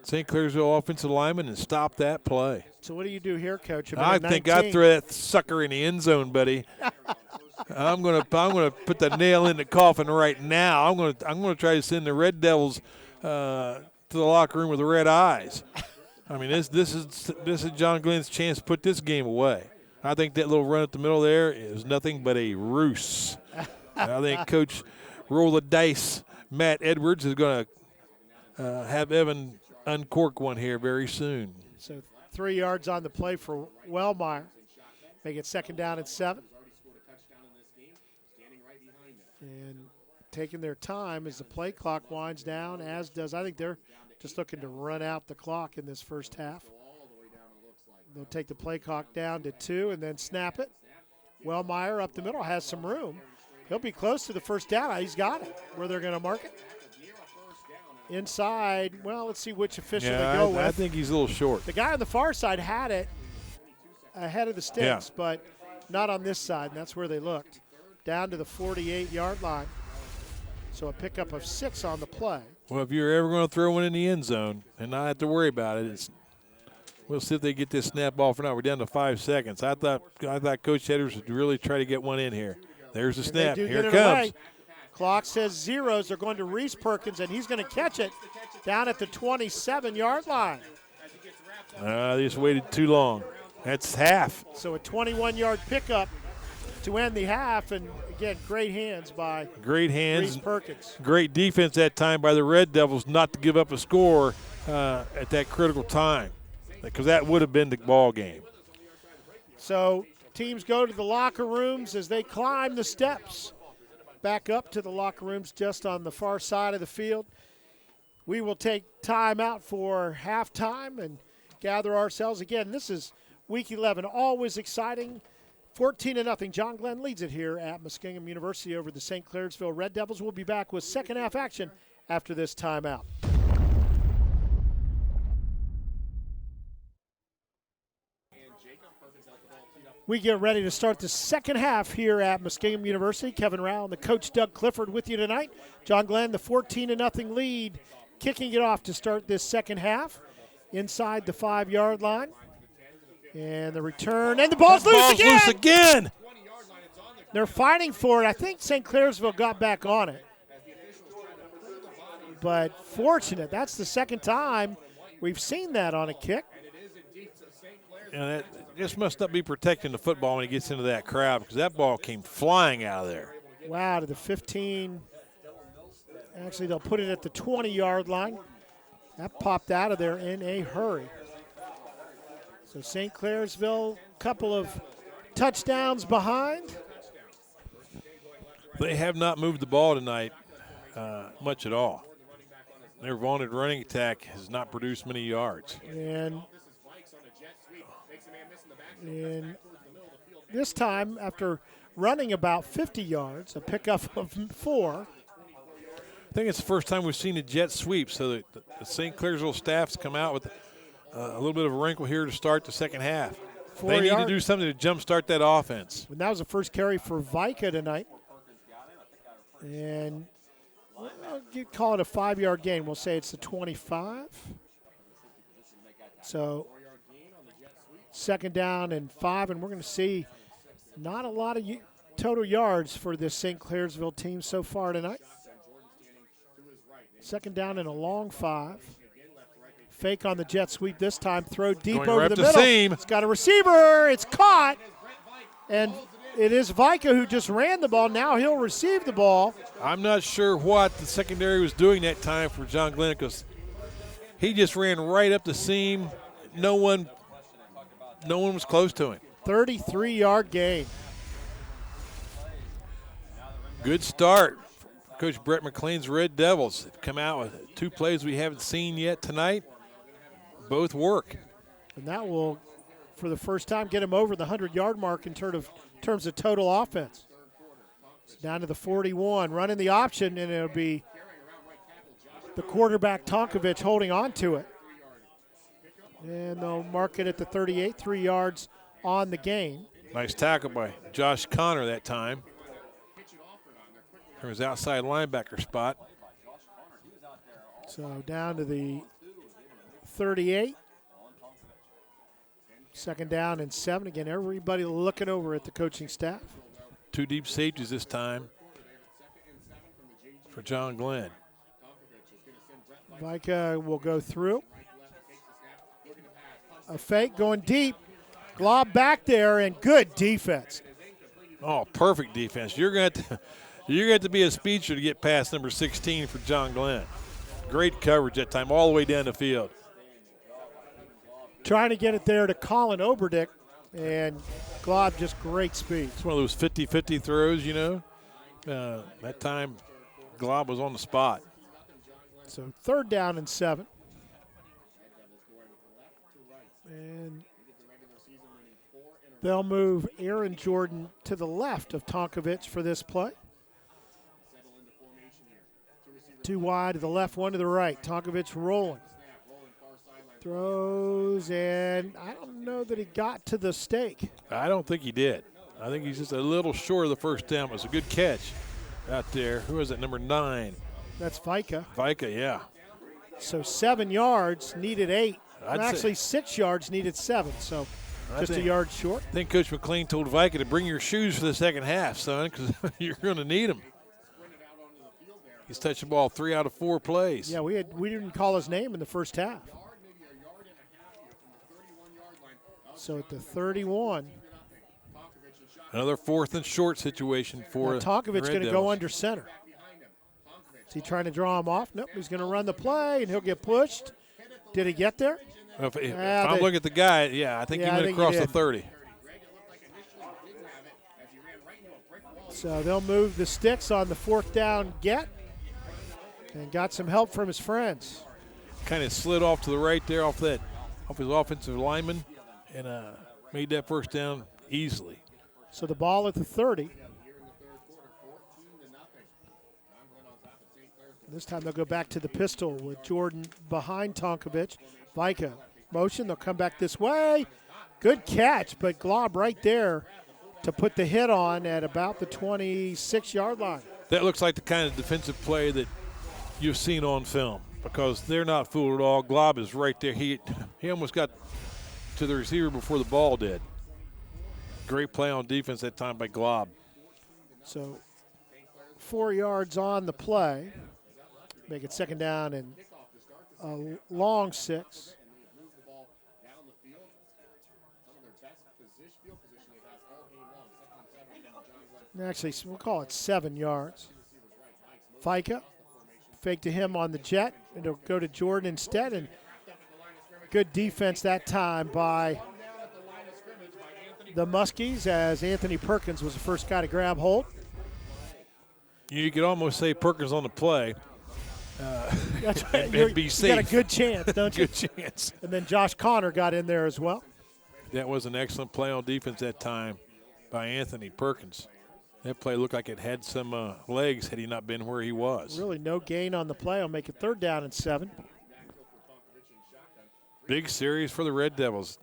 St. Clairsville offensive lineman and stopped that play. So what do you do here, Coach? I think I'd throw that sucker in the end zone, buddy. I'm gonna put the nail in the coffin right now. I'm gonna try to send the Red Devils to the locker room with red eyes. I mean, this is John Glenn's chance to put this game away. I think that little run up the middle there is nothing but a ruse. I think Coach Roll the Dice Matt Edwards is going to have Evan uncork one here very soon. So 3 yards on the play for Wellmeyer. Make it 2nd down and 7. And taking their time as the play clock winds down, as does, I think they're just looking to run out the clock in this first half. They'll take the play clock down to 2 and then snap it. Wellmeyer up the middle has some room. He'll be close to the first down. He's got it. Where they're going to mark it. Inside, well, let's see which official they go with. I think he's a little short. The guy on the far side had it ahead of the sticks, but not on this side, and that's where they looked. Down to the 48-yard line. So a pickup of 6 on the play. Well, if you're ever going to throw one in the end zone and not have to worry about it, we'll see if they get this snap off or not. We're down to 5 seconds. I thought Coach Edwards would really try to get one in here. There's the snap. Here it comes. Away. Clock says 0s. They're going to Reese Perkins, and he's going to catch it down at the 27-yard line. They just waited too long. That's half. So a 21-yard pickup to end the half. And, again, great hands by Reese Perkins. Great defense that time by the Red Devils not to give up a score at that critical time, because that would have been the ball game. So teams go to the locker rooms as they climb the steps back up to the locker rooms just on the far side of the field. We will take time out for halftime and gather ourselves. Again, this is Week 11, always exciting. 14-0. John Glenn leads it here at Muskingum University over the St. Clairsville Red Devils. We'll be back with second half action after this timeout. We get ready to start the second half here at Muskingum University. Kevin Rowell and the coach Doug Clifford with you tonight. John Glenn, the 14-0 lead, kicking it off to start this second half inside the 5-yard line. And the return, and the ball's loose again. They're fighting for it. I think St. Clairsville got back on it. But fortunate, that's the second time we've seen that on a kick. And that just must not be protecting the football when he gets into that crowd, because that ball came flying out of there. Wow, to the 15. Actually, they'll put it at the 20-yard line. That popped out of there in a hurry. So St. Clairsville, couple of touchdowns behind. They have not moved the ball tonight much at all. Their vaunted running attack has not produced many yards. And this time, after running about 50 yards, a pickup of 4. I think it's the first time we've seen a jet sweep, so the St. Clairsville staff's come out with a little bit of a wrinkle here to start the second half. They need to do something to jumpstart that offense. And that was the first carry for Vika tonight. And you call it a 5-yard gain. We'll say it's the 25. So second down and 5, and we're going to see not a lot of total yards for this St. Clairsville team so far tonight. Second down and a long 5. Fake on the jet sweep this time. Throw deep going over right the the middle. Seam. It's got a receiver. It's caught. And it is Vika who just ran the ball. Now he'll receive the ball. I'm not sure what the secondary was doing that time for John Glenn, because he just ran right up the seam. No one was close to him. 33-yard gain. Good start. Coach Brett McLean's Red Devils have come out with 2 plays we haven't seen yet tonight. Both work. And that will, for the first time, get him over the 100-yard mark in terms of total offense. It's down to the 41, running the option, and it'll be the quarterback Tonkovich holding on to it. And they'll mark it at the 38, 3 yards on the gain. Nice tackle by Josh Connor that time from his outside linebacker spot. So down to the 38. Second down and 7. Again, everybody looking over at the coaching staff. 2 deep safeties this time for John Glenn. Vika will go through. A fake going deep. Glob back there, and good defense. Oh, perfect defense. You're going to have to be a speedster to get past number 16 for John Glenn. Great coverage that time, all the way down the field. Trying to get it there to Colin Oberdick, and Glob just great speed. It's one of those 50-50 throws, you know. That time, Glob was on the spot. So third down and 7. And they'll move Aaron Jordan to the left of Tonkovich for this play. 2 wide to the left, 1 to the right. Tonkovich rolling. Throws, and I don't know that he got to the stake. I don't think he did. I think he's just a little short of the first down. It was a good catch out there. Who is it, number 9? That's Vika. Vika, yeah. So 7 yards, needed 8. Actually, 6 yards, needed 7. So just a yard short. I think Coach McLean told Vika to bring your shoes for the second half, son, because you're going to need them. He's touched the ball 3 out of 4 plays. Yeah, we didn't call his name in the first half. So at the 31, Another 4th and short situation for Tonkovich going to go under center. Is he trying to draw him off? Nope, he's going to run the play, and he'll get pushed. Did he get there? If I'm looking at the guy, I think he went across the 30. So they'll move the sticks on the 4th down get, and got some help from his friends. Kind of slid off to the right there off his offensive lineman, and made that first down easily. So the ball at the 30. This time they'll go back to the pistol with Jordan behind Tonkovich. Vika motion, they'll come back this way. Good catch, but Glob right there to put the hit on at about the 26-yard line. That looks like the kind of defensive play that you've seen on film, because they're not fooled at all. Glob is right there. He almost got to the receiver before the ball did. Great play on defense that time by Glob. So 4 yards on the play. Make it 2nd down and a long 6. Actually, we'll call it 7 yards. Fika, fake to him on the jet. It'll go to Jordan instead, and good defense that time by the Muskies, as Anthony Perkins was the first guy to grab hold. You could almost say Perkins on the play. That's right. And be safe. You got a good chance, don't you? Good chance. And then Josh Connor got in there as well. That was an excellent play on defense that time by Anthony Perkins. That play looked like it had some legs had he not been where he was. Really no gain on the play. I'll make it 3rd down and 7. Big series for the Red Devils.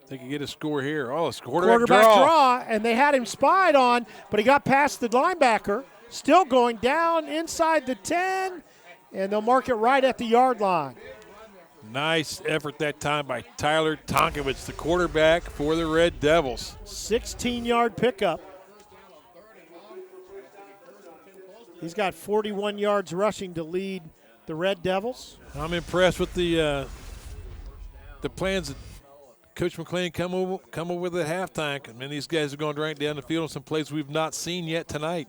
They can get a score here. Oh, it's Quarterback draw, and they had him spied on, but he got past the linebacker. Still going down inside the 10, and they'll mark it right at the yard line. Nice effort that time by Tyler Tonkovich, the quarterback for the Red Devils. 16-yard pickup. He's got 41 yards rushing to lead the Red Devils. I'm impressed with the plans that Coach McLean come up with at halftime. I mean, these guys are going right down the field on some plays we've not seen yet tonight.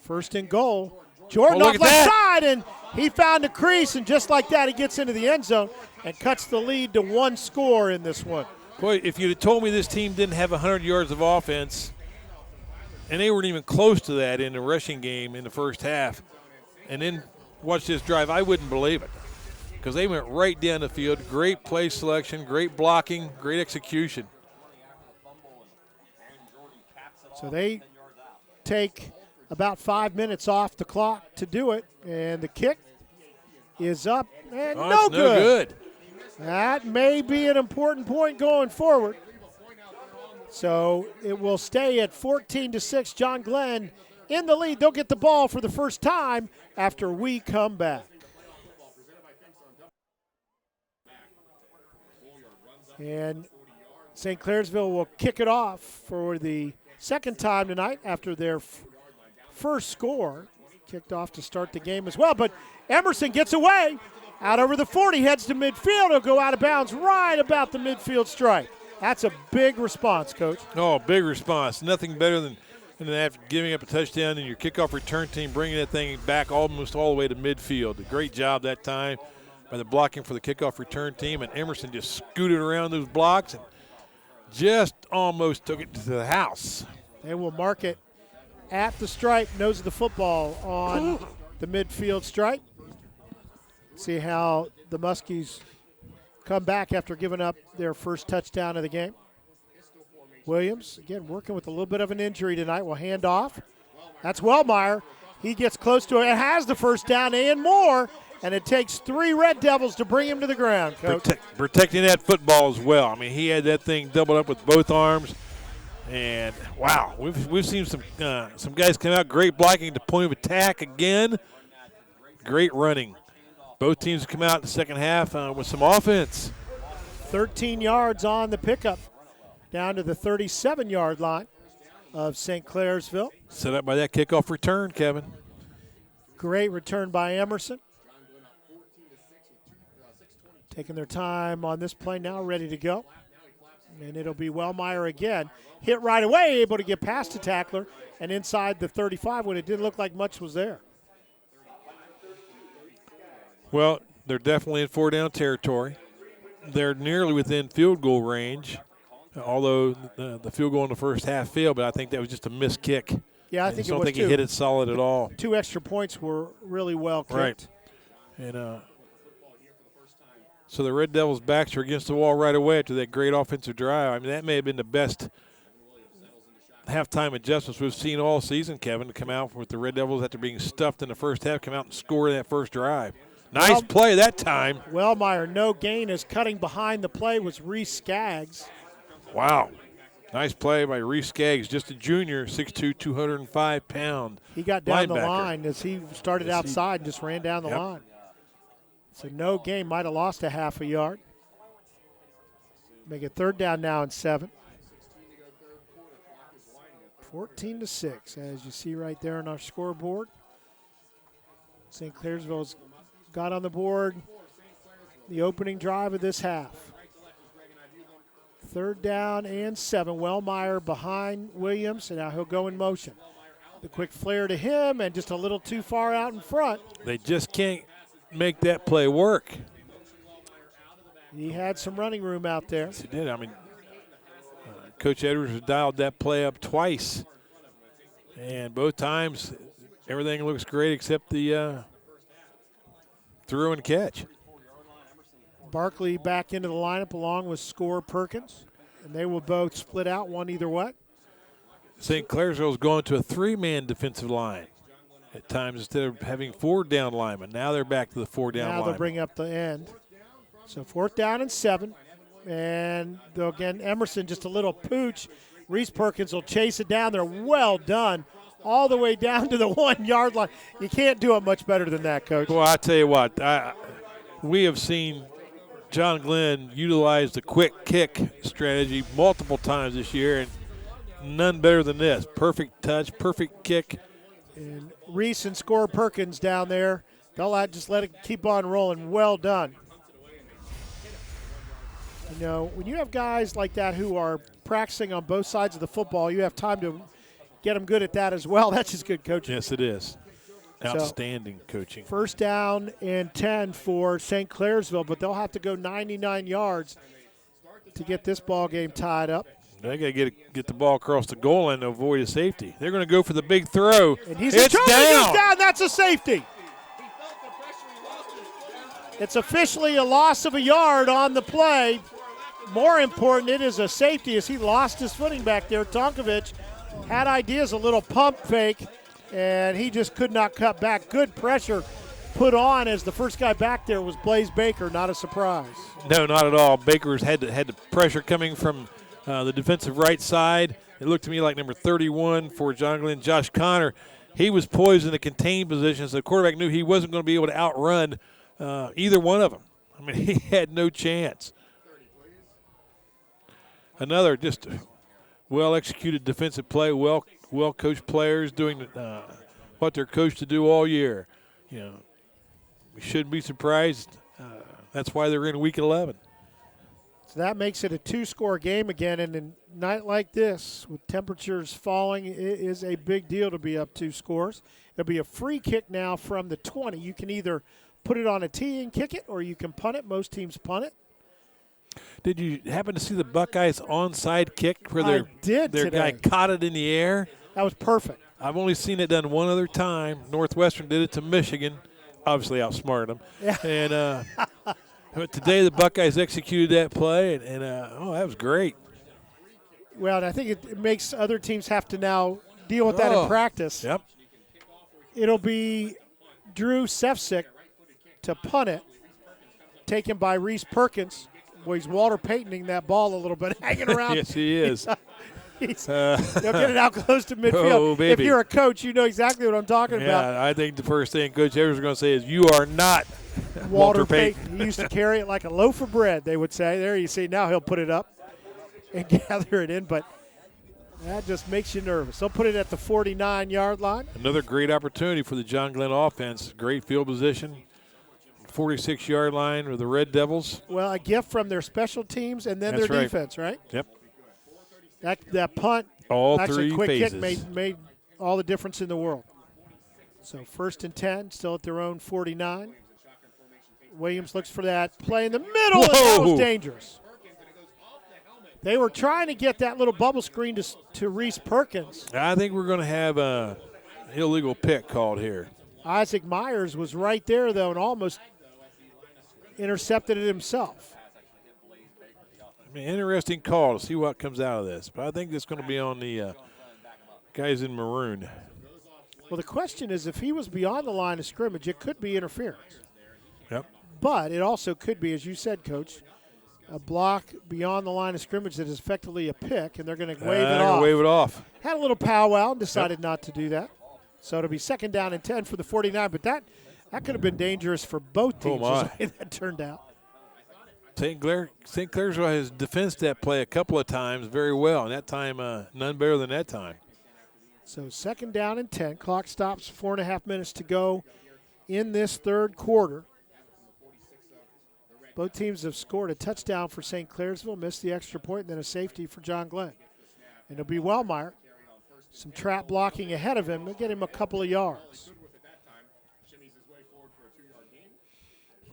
1st and goal. Jordan off left side, and he found a crease, and just like that, he gets into the end zone and cuts the lead to 1 score in this one. Boy, if you'd have told me this team didn't have 100 yards of offense, and they weren't even close to that in the rushing game in the first half, and then watch this drive, I wouldn't believe it, because they went right down the field. Great play selection, great blocking, great execution. So they take about 5 minutes off the clock to do it, and the kick is up and no good. That may be an important point going forward. So it will stay at 14-6. John Glenn in the lead. They'll get the ball for the first time after we come back. And St. Clairsville will kick it off for the second time tonight after their first score. Kicked off to start the game as well. But Emerson gets away. Out over the 40, heads to midfield. He'll go out of bounds right about the midfield stripe. That's a big response, Coach. Oh, big response. Nothing better than after giving up a touchdown and your kickoff return team bringing that thing back almost all the way to midfield. A great job that time by the blocking for the kickoff return team, and Emerson just scooted around those blocks and just almost took it to the house. They will mark it at the stripe, nose of the football on the midfield stripe. See how the Muskies come back after giving up their first touchdown of the game. Williams, again, working with a little bit of an injury tonight, will hand off. That's Wellmeyer. He gets close to it and has the first down and more, and it takes 3 Red Devils to bring him to the ground, Coach. Protecting that football as well. I mean, he had that thing doubled up with both arms. And, wow, we've seen some guys come out, great blocking to point of attack again. Great running. Both teams come out in the second half with some offense. 13 yards on the pickup, down to the 37-yard line of St. Clairsville. Set up by that kickoff return, Kevin. Great return by Emerson. Taking their time on this play now, ready to go. And it'll be Wellmeyer again. Hit right away, able to get past the tackler and inside the 35 when it didn't look like much was there. Well, they're definitely in 4-down territory. They're nearly within field goal range, although the field goal in the first half failed, but I think that was just a missed kick. Yeah, I think it was don't think he hit it solid at all. 2 extra points were really well kicked. Right. And so the Red Devils' backs are against the wall right away after that great offensive drive. I mean, that may have been the best halftime adjustments we've seen all season, Kevin, to come out with the Red Devils after being stuffed in the first half, come out and score that first drive. Nice play that time. Wellmeyer, no gain, is cutting behind the play was Reese Skaggs. Wow. Nice play by Reese Skaggs, just a junior, 6'2", 205-pound He got down linebacker. the line as he started outside and just ran down the line. So no gain, might have lost a half a yard. Make it 3rd down now and 7. 14-6, as you see right there on our scoreboard. St. Clairsville's got on the board the opening drive of this half. 3rd down and 7. Wellmeyer behind Williams, and now he'll go in motion. The quick flare to him, and just a little too far out in front. They just can't make that play work. He had some running room out there. Yes, he did. I mean, Coach Edwards has dialed that play up twice, and both times everything looks great except the throw and catch. Barkley back into the lineup along with Score Perkins, and they will both split out, one either way. St. Clairsville's going to a 3-man defensive line at times instead of having 4 down linemen. Now they're back to the 4 down linemen. Now they'll bring up the end. So 4th down and 7. And they'll again, Emerson just a little pooch. Reese Perkins will chase it down there. Well done. All the way down to the 1-yard line. You can't do it much better than that, Coach. Well, I tell you what, we have seen John Glenn utilize the quick kick strategy multiple times this year, and none better than this. Perfect touch, perfect kick. And Reese and Score Perkins down there, they'll just let it keep on rolling. Well done. You know, when you have guys like that who are practicing on both sides of the football, you have time to get them good at that as well. That's just good coaching. Yes, it is. Outstanding coaching. 1st down and 10 for St. Clairsville, but they'll have to go 99 yards to get this ball game tied up. They got to get the ball across the goal line to avoid a safety. They're going to go for the big throw. And he's down. He's down. That's a safety. It's officially a loss of a yard on the play. More important, it is a safety as he lost his footing back there. Tonkovic had ideas, a little pump fake, and he just could not cut back. Good pressure put on as the first guy back there was Blaze Baker. Not a surprise. No, not at all. Baker's had the pressure coming from the defensive right side. It looked to me like number 31 for John Glenn, Josh Connor. He was poised in a contained position, so the quarterback knew he wasn't going to be able to outrun either one of them. I mean, he had no chance. Another just well-executed defensive play, well-coached players doing what they're coached to do all year. You know, we shouldn't be surprised. That's why they're in Week 11. So that makes it a 2-score game again, and in a night like this, with temperatures falling, it is a big deal to be up 2 scores. There'll be a free kick now from the 20. You can either put it on a tee and kick it, or you can punt it. Most teams punt it. Did you happen to see the Buckeyes onside kick where their guy caught it in the air? That was perfect. I've only seen it done one other time. Northwestern did it to Michigan. Obviously outsmarted them. Yeah. And but today the Buckeyes executed that play, and that was great. Well, and I think it makes other teams have to now deal with that in practice. Yep. It'll be Drew Sefcik to punt it, taken by Reese Perkins. Well, he's Walter Paytoning that ball a little bit, hanging around. Yes, he is. They'll get it out close to midfield. Oh, baby. If you're a coach, you know exactly what I'm talking about. Yeah, I think the first thing Coach Evers is going to say is, you are not Walter Payton. He used to carry it like a loaf of bread, they would say. There you see, now he'll put it up and gather it in, but that just makes you nervous. They'll put it at the 49-yard line. Another great opportunity for the John Glenn offense. Great field position. 46-yard line with the Red Devils. Well, a gift from their special teams and then That's their right. defense, right? Yep. That punt, All actually three quick phases. kick made all the difference in the world. So 1st and 10, still at their own 49. Williams looks for that play in the middle, and that was dangerous. They were trying to get that little bubble screen to Reese Perkins. I think we're going to have an illegal pick called here. Isaac Myers was right there, though, and almost intercepted it himself. I mean, interesting call to see what comes out of this. But I think it's going to be on the guys in maroon. Well, the question is, if he was beyond the line of scrimmage, it could be interference. Yep. But it also could be, as you said, Coach, a block beyond the line of scrimmage that is effectively a pick, and they're going to wave it off. Wave it off. Had a little powwow and decided not to do that. So it'll be 2nd down and 10 for the 49, but that could have been dangerous for both teams as the way that turned out. St. Clairsville has defensed that play a couple of times very well, and that time none better than that time. So 2nd down and 10. Clock stops, 4.5 minutes to go in this third quarter. Both teams have scored a touchdown for St. Clairsville, missed the extra point, and then a safety for John Glenn. And it'll be Wellmeyer. Some trap blocking ahead of him. They'll get him a couple of yards.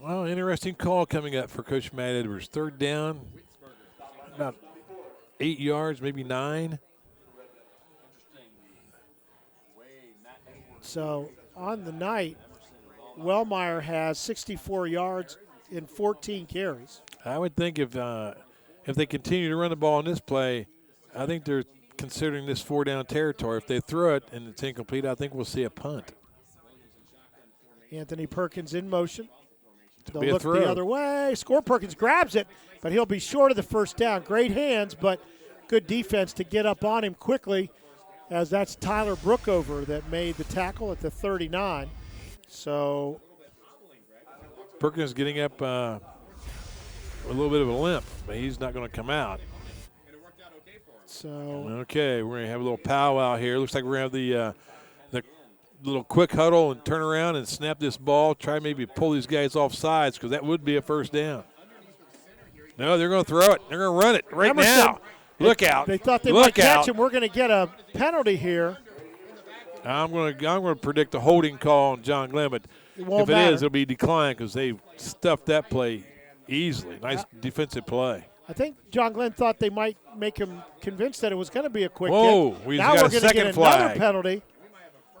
Well, interesting call coming up for Coach Matt Edwards. 3rd down, about 8 yards, maybe 9. So on the night, Wellmeyer has 64 yards in 14 carries. I would think if they continue to run the ball in this play, I think they're considering this 4-down territory. If they throw it and it's incomplete, I think we'll see a punt. Anthony Perkins in motion. They'll Be a look throw. the other way. Score Perkins grabs it, but he'll be short of the 1st down. Great hands, but good defense to get up on him quickly, as that's Tyler Brookover that made the tackle at the 39. So Perkins getting up a little bit of a limp, but he's not going to come out. So Okay, we're going to have a little powwow here. Looks like we're going to have the little quick huddle and turn around and snap this ball, try maybe pull these guys off sides, because that would be a 1st down. No, they're going to throw it. They're going to run it right Emerson, now. Look out. They thought they Look might catch out. him. We're going to get a penalty here. I'm going to predict a holding call on John Glenn, but It won't if it matter. is, it'll be declined because they stuffed that play easily. Nice defensive play. I think John Glenn thought they might make him convinced that it was going to be a quick Whoa, kick. we Now got we're a going to second get another flag. penalty.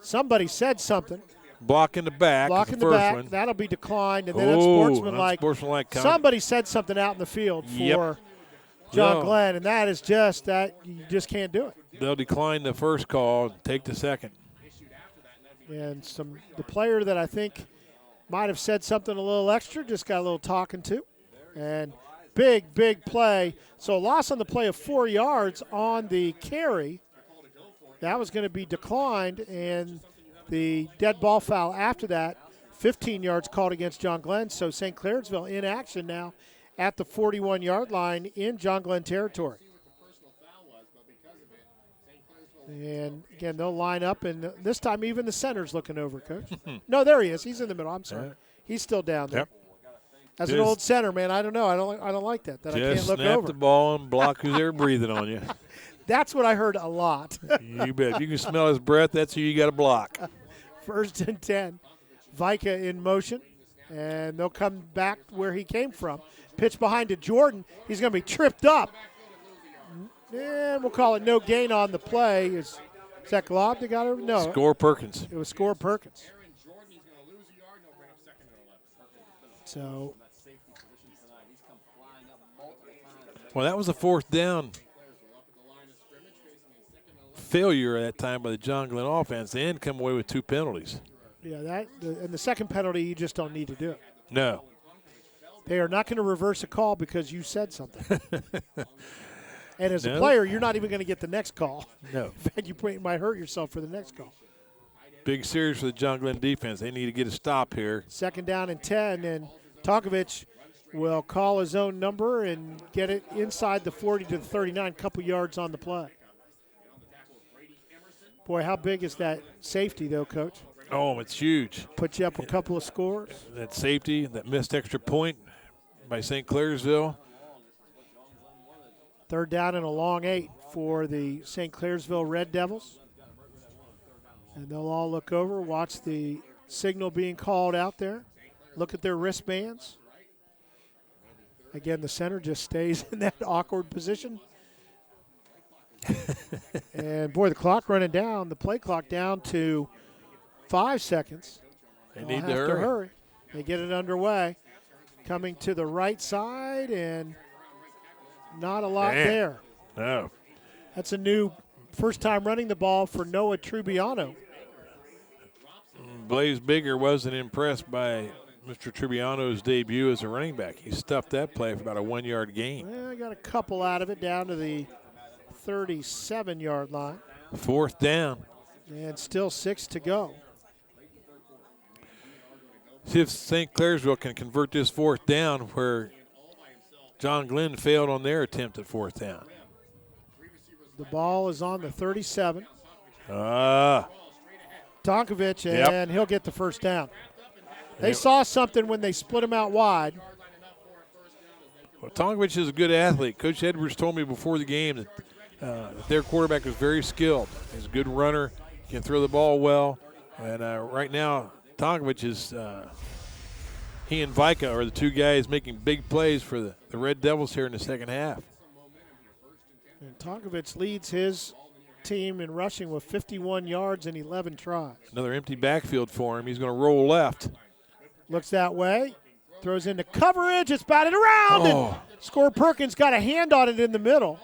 Somebody said something. Block in the back. Block is in the the first back. one. That'll be declined, and then Unsportsmanlike count. Somebody said something out in the field for Yep. John No. Glenn, and that is just that you just can't do it. They'll decline the first call and take the second. And the player that I think might have said something a little extra just got a little talking to. And big play. So a loss on the play of 4 yards on the carry. That was going to be declined, and the dead ball foul after that, 15 yards called against John Glenn. So St. Clairsville in action now at the 41-yard line in John Glenn territory. And, again, they'll line up, and this time even the center's looking over, Coach. No, there he is. He's in the middle. I'm sorry. He's still down there. Yep. As an old center, man, I don't know. I don't like that I can't Just look snap over. the ball and block who's ever breathing on you. That's what I heard a lot. You bet. If you can smell his breath, that's who you got to block. 1st and 10. Vika in motion, and they'll come back where he came from. Pitch behind to Jordan. He's going to be tripped up. And we'll call it no gain on the play. Is that Glob that got over? No. Score Perkins. It was Score Perkins. So, Well, that was a 4th down failure at that time by the John Glenn offense, and come away with 2 penalties. yeah, and the second penalty, you just don't need to do it. No. They are not going to reverse a call because you said something. And as a No. player, you're not even going to get the next call. No. In fact, you might hurt yourself for the next call. Big series for the John Glenn defense. They need to get a stop here. 2nd down and 10, and Tokovich will call his own number and get it inside the 40 to the 39, couple yards on the play. Boy, how big is that safety, though, Coach? Oh, it's huge. Put you up a couple of scores. That safety, that missed extra point by St. Clairsville. 3rd down and a long 8 for the St. Clairsville Red Devils. And they'll all look over, watch the signal being called out there, look at their wristbands. Again, the center just stays in that awkward position. And, boy, the clock running down, the play clock down to 5 seconds. They need to hurry. They get it underway. Coming to the right side, and not a lot there. No. That's a new first time running the ball for Noah Trubiano. Blaze Bigger wasn't impressed by Mr. Trubiano's debut as a running back. He stuffed that play for about a 1-yard gain. Yeah, I got a couple out of it down to the 37-yard line. 4th down. And still 6 to go. See if St. Clairsville can convert this 4th down where John Glenn failed on their attempt at 4th down. The ball is on the 37. Tonkovich, and he'll get the first down. They saw something when they split him out wide. Well, Tonkovich is a good athlete. Coach Edwards told me before the game that their quarterback is very skilled. He's a good runner. He can throw the ball well. And right now, Tonkovich is he and Vika are the two guys making big plays for the Red Devils here in the second half. And Tonkovich leads his team in rushing with 51 yards and 11 tries. Another empty backfield for him. He's going to roll left. Looks that way. Throws into coverage. It's batted around. And Score Perkins got a hand on it in the middle.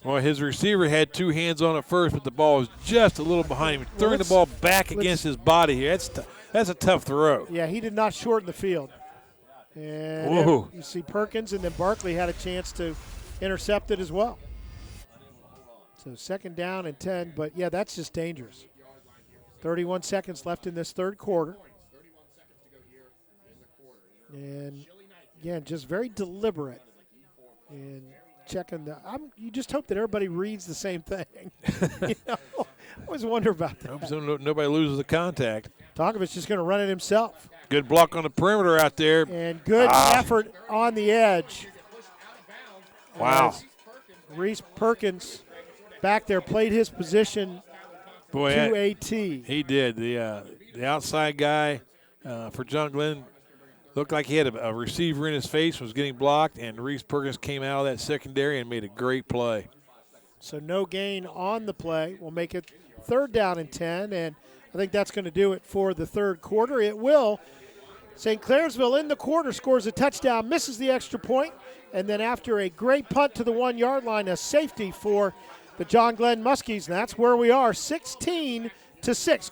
Well, his receiver had 2 hands on it first, but the ball was just a little behind him. Throwing the ball back against his body here. That's a tough throw. Yeah, he did not shorten the field. And you see Perkins, and then Barkley had a chance to intercept it as well. So 2nd down and 10, but, yeah, that's just dangerous. 31 seconds left in this 3rd quarter. And, again, just very deliberate in checking the you just hope that everybody reads the same thing. I always wonder about that. Hope so nobody loses the contact. Tonkovich just going to run it himself. Good block on the perimeter out there. And good effort on the edge. Wow. Reese Perkins back there played his position to a T. He did. The outside guy for John Glenn looked like he had a receiver in his face, was getting blocked, and Reese Perkins came out of that secondary and made a great play. So no gain on the play. We'll make it 3rd down and 10, and I think that's going to do it for the 3rd quarter. It will. St. Clairsville in the quarter scores a touchdown, misses the extra point, and then after a great punt to the 1-yard line, a safety for the John Glenn Muskies, and that's where we are, 16-6,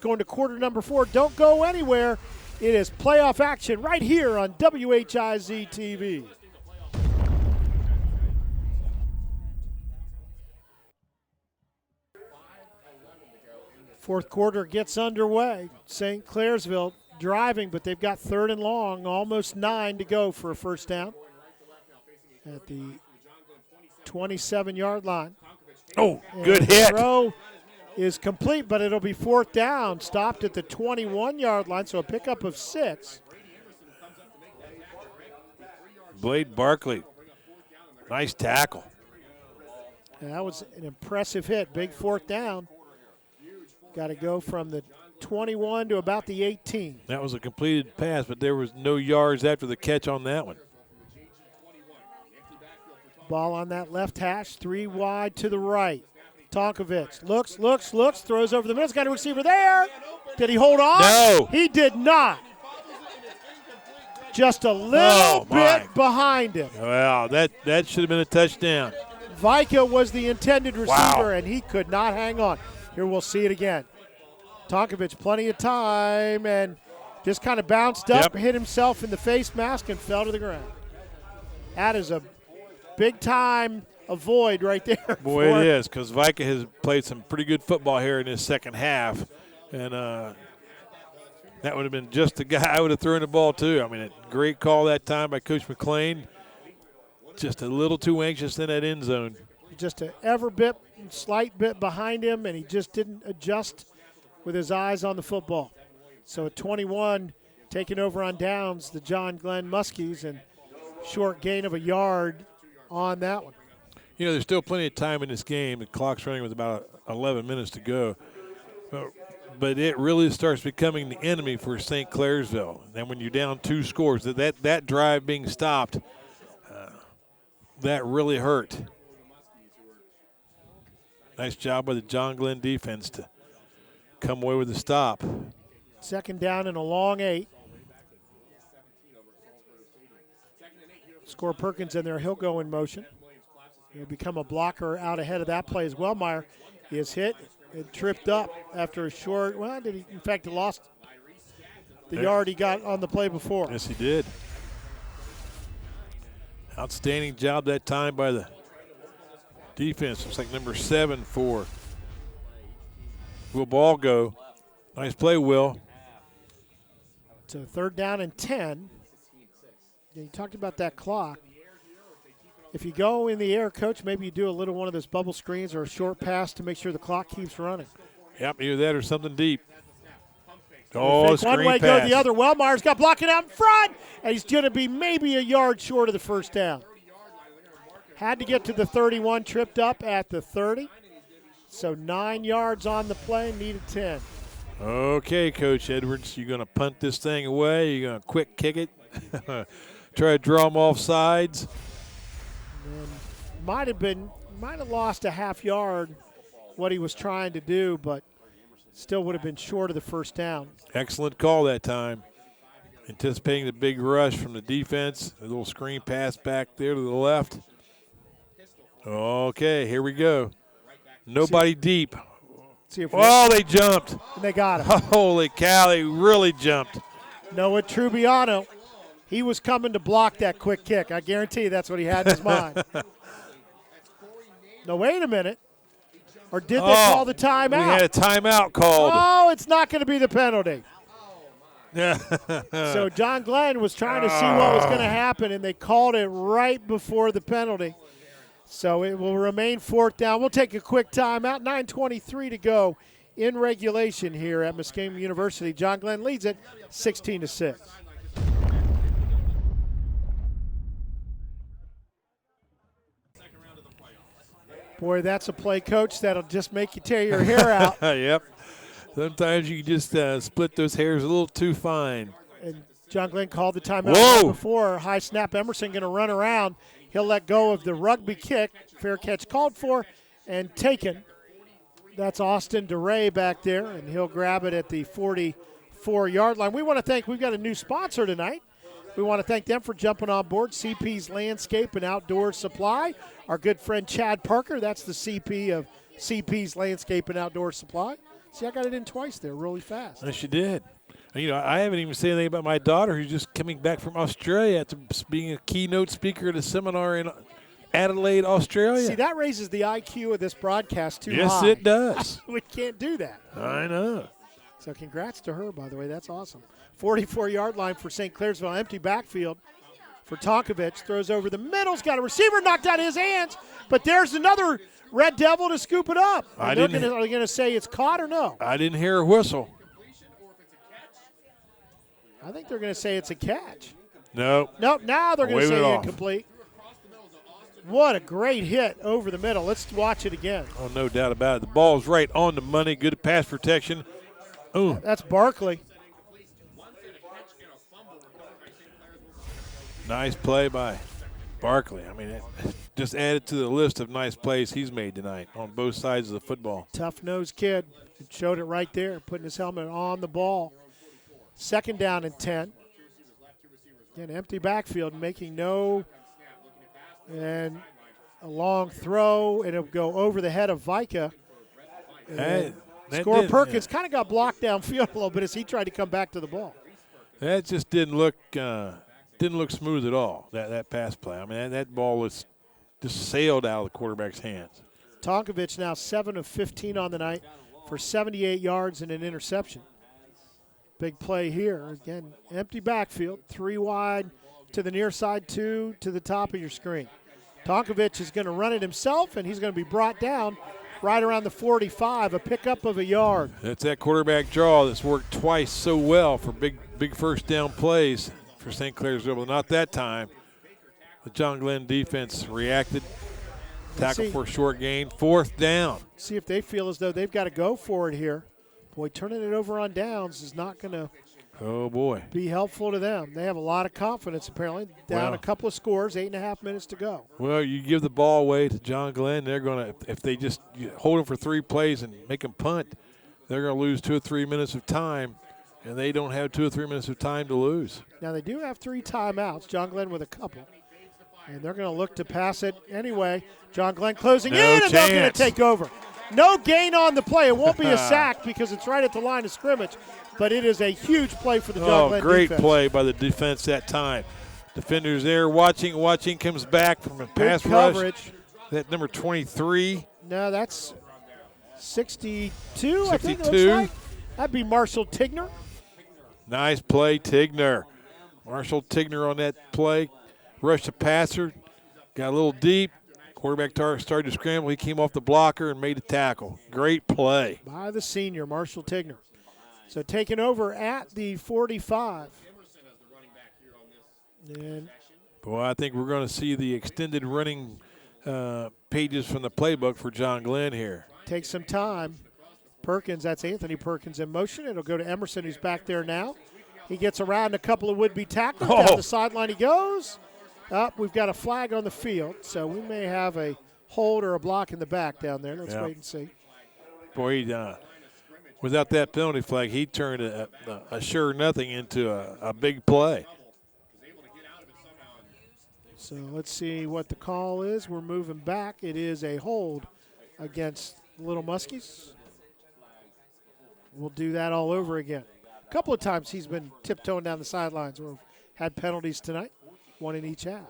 going to quarter number 4. Don't go anywhere. It is playoff action right here on WHIZ-TV. Fourth quarter gets underway. St. Clairsville driving, but they've got 3rd and long, almost 9 to go for a first down at the 27-yard line. Oh, good hit. Throw is complete, but it'll be 4th down. Stopped at the 21-yard line, so a pickup of 6. Blade Barkley, nice tackle. And that was an impressive hit. Big 4th down. Got to go from the 21 to about the 18. That was a completed pass, but there was no yards after the catch on that one. Ball on that left hash, 3 wide to the right. Tonkovich looks, throws over the middle. He's got a receiver there. Did he hold on? No. He did not. Just a little bit behind him. Well, that should have been a touchdown. Vika was the intended receiver, and he could not hang on. Here we'll see it again. Tonkovich, plenty of time, and just kind of bounced up, hit himself in the face mask, and fell to the ground. That is a big-time avoid right there. Boy, it is, because Vika has played some pretty good football here in this second half, and that would have been just the guy I would have thrown the ball to. I mean, a great call that time by Coach McLean. Just a little too anxious in that end zone. Just a slight bit behind him, and he just didn't adjust with his eyes on the football. So at 21, taking over on downs, the John Glenn Muskies, and short gain of a yard on that one. You know, there's still plenty of time in this game. The clock's running with about 11 minutes to go. But it really starts becoming the enemy for St. Clairsville. And when you're down 2 scores, that drive being stopped, that really hurt. Nice job by the John Glenn defense to come away with the stop. Second down and a long 8. Score Perkins in there. He'll go in motion. He'll become a blocker out ahead of that play as well. Meyer is hit and tripped up after a short. Well, did he? In fact, he lost the yard he got on the play before. Yes, he did. Outstanding job that time by the defense. Looks like number 7 for Will Ball go. Nice play, Will. So third down and 10. You talked about that clock. If you go in the air, Coach, maybe you do a little one of those bubble screens or a short pass to make sure the clock keeps running. Yep, either that or something deep. Oh, screen one way, pass. go the other. Wellmeyer's got blocking out in front, and he's going to be maybe a yard short of the first down. Had to get to the 31, tripped up at the 30. So 9 yards on the play, needed 10. Okay, Coach Edwards, you're going to punt this thing away. You're going to quick kick it. Try to draw them off sides. Might have lost a half yard what he was trying to do, but still would have been short of the first down. Excellent call that time. Anticipating the big rush from the defense. A little screen pass back there to the left. Okay, here we go. Nobody deep. Oh, they jumped. And they got him. Holy cow, they really jumped. Noah Trubiano, he was coming to block that quick kick. I guarantee you that's what he had in his mind. No, wait a minute. Or did they call the timeout? We had a timeout called. Oh, it's not going to be the penalty. So John Glenn was trying to see what was going to happen, and they called it right before the penalty. So it will remain fourth down. We'll take a quick timeout. 9:23 to go in regulation here at Muskingum University. John Glenn leads it 16-6. Boy, that's a play, Coach, that'll just make you tear your hair out. Yep. Sometimes you just split those hairs a little too fine. And John Glenn called the timeout right before. High snap. Emerson going to run around. He'll let go of the rugby kick. Fair catch called for and taken. That's Austin DeRay back there, and he'll grab it at the 44-yard line. We want to thank, we've got a new sponsor tonight. We want to thank them for jumping on board, CP's Landscape and Outdoor Supply. Our good friend Chad Parker, that's the CP of CP's Landscape and Outdoor Supply. See, I got it in twice there really fast. Yes, you did. You know, I haven't even said anything about my daughter who's just coming back from Australia after being a keynote speaker at a seminar in Adelaide, Australia. See, that raises the IQ of this broadcast too high. Yes, it does. We can't do that. I know. So congrats to her, by the way. That's awesome. 44-yard line for St. Clairsville. Empty backfield for Tonkovich. Throws over the middle's got a receiver knocked out of his hands, but there's another Red Devil to scoop it up. Are they going to say it's caught or no? I didn't hear a whistle. I think they're going to say it's a catch. No. Nope, now they're going to say incomplete. What a great hit over the middle. Let's watch it again. Oh, no doubt about it. The ball's right on the money. Good pass protection. Ooh. That's Barkley. Nice play by Barkley. I mean, it just added to the list of nice plays he's made tonight on both sides of the football. Tough-nosed kid. Showed it right there, putting his helmet on the ball. Second down and 10. Again, empty backfield, making no, and a long throw, and it'll go over the head of Vika. Score Perkins kind of got blocked downfield a little bit as he tried to come back to the ball. That just didn't look smooth at all, that pass play. I mean, that ball was just sailed out of the quarterback's hands. Tonkovich now 7 of 15 on the night for 78 yards and an interception. Big play here. Again, empty backfield, 3 wide to the near side, 2 to the top of your screen. Tonkovich is going to run it himself, and he's going to be brought down right around the 45, a pickup of a yard. That's that quarterback draw that's worked twice so well for big first down plays for St. Clairsville, but not that time. The John Glenn defense reacted, tackle for a short gain, 4th down. See if they feel as though they've got to go for it here. Boy, turning it over on downs is not going to be helpful to them. They have a lot of confidence, apparently. Down a couple of scores, 8.5 minutes to go. Well, you give the ball away to John Glenn, they're going to, if they just hold them for 3 plays and make them punt, they're going to lose 2 or 3 minutes of time, and they don't have 2 or 3 minutes of time to lose. Now, they do have 3 timeouts, John Glenn with a couple. And they're going to look to pass it anyway. John Glenn closing in, and they're going to take over. No gain on the play. It won't be a sack because it's right at the line of scrimmage, but it is a huge play for the John Glenn great defense. Play by the defense that time. Defenders there watching, comes back from a pass coverage. Rush. That number 23. No, that's 62, I think it looks like. That'd be Marshall Tigner. Nice play, Tigner. Marshall Tigner on that play. Rushed the passer, got a little deep. Quarterback started to scramble. He came off the blocker and made a tackle. Great play. By the senior, Marshall Tigner. So taking over at the 45. And boy, I think we're going to see the extended running pages from the playbook for John Glenn here. Take some time. Perkins, that's Anthony Perkins in motion. It'll go to Emerson, who's back there now. He gets around a couple of would-be tacklers. Down the sideline he goes. We've got a flag on the field, so we may have a hold or a block in the back down there. Let's wait and see. Boy, without that penalty flag, he turned a sure nothing into a big play. So let's see what the call is. We're moving back. It is a hold against Little Muskies. We'll do that all over again. A couple of times he's been tiptoeing down the sidelines. We've had penalties tonight. 1 in each half.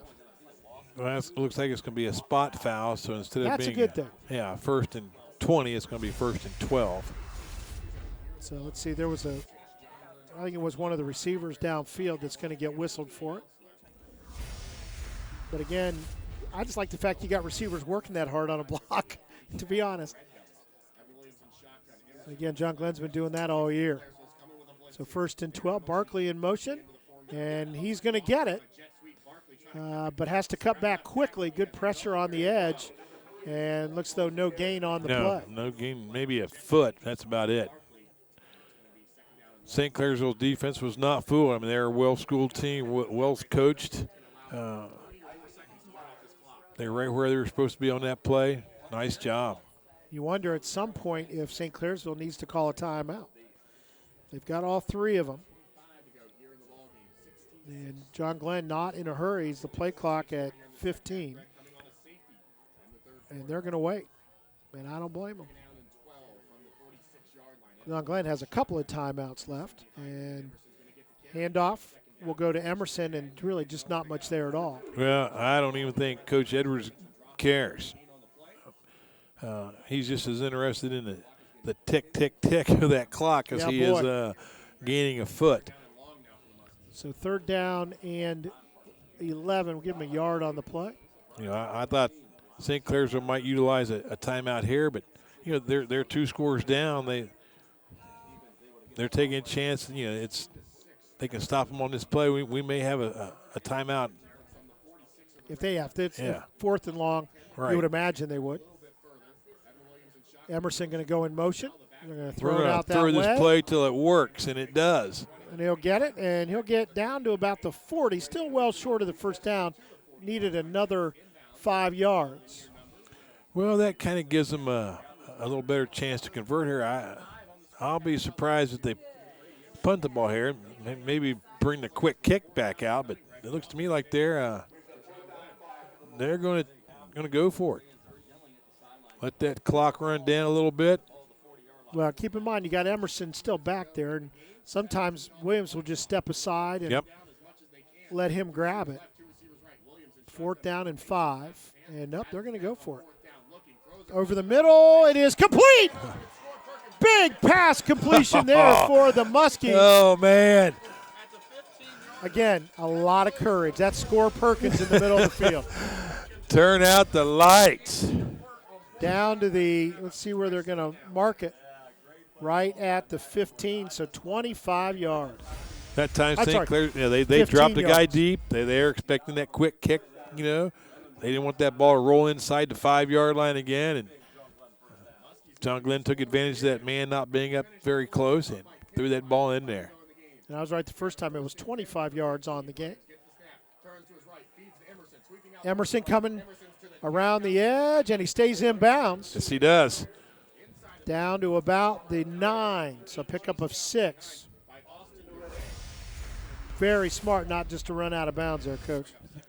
Well, it looks like it's going to be a spot foul, so instead of being a good thing. Yeah, 1st and 20, it's going to be 1st and 12. So let's see. There was I think it was one of the receivers downfield that's going to get whistled for it. But again, I just like the fact you got receivers working that hard on a block, to be honest. Again, John Glenn's been doing that all year. So 1st and 12, Barkley in motion, and he's going to get it. But has to cut back quickly. Good pressure on the edge, and looks though no gain on the play. No gain, maybe a foot. That's about it. St. Clairsville's defense was not fooled. I mean, they're a well-schooled team, well-coached. They're right where they were supposed to be on that play. Nice job. You wonder at some point if St. Clairsville needs to call a timeout. They've got all 3 of them. And John Glenn not in a hurry. He's the play clock at 15. And they're going to wait. And I don't blame them. John Glenn has a couple of timeouts left. And handoff will go to Emerson, and really just not much there at all. Well, I don't even think Coach Edwards cares. He's just as interested in the tick, tick, tick of that clock as he is gaining a foot. So 3rd down and 11. We'll give him a yard on the play. You know, I thought St. Clairsville might utilize a timeout here, but you know they're 2 scores down. They're taking a chance. You know, they can stop them on this play. We may have a timeout. If 4th and long, you would imagine they would. Emerson going to go in motion. They're going to throw it out that way. Throw this play till it works, and it does. And he'll get it, and he'll get down to about the 40. Still well short of the 1st down. Needed another 5 yards. Well, that kind of gives them a little better chance to convert here. I'll be surprised if they punt the ball here. Maybe bring the quick kick back out, but it looks to me like they're going to go for it. Let that clock run down a little bit. Well, keep in mind you got Emerson still back there, and sometimes Williams will just step aside and let him grab it. 4th down and 5, and they're going to go for it. Over the middle, it is complete. Big pass completion there for the Muskies. Oh, man. Again, a lot of courage. That's Score Perkins in the middle of the field. Turn out the lights. down to the, let's see where they're going to mark it, right at the 15, so 25 yards. That time St. Clair, they dropped the guy deep. They're expecting that quick kick, They didn't want that ball to roll inside the 5-yard line again, and John Glenn took advantage of that man not being up very close and threw that ball in there. And I was right the first time. It was 25 yards on the game. Emerson coming around the edge, and he stays in bounds. Yes, he does. Down to about the 9, so pickup of 6. Very smart not just to run out of bounds there, Coach.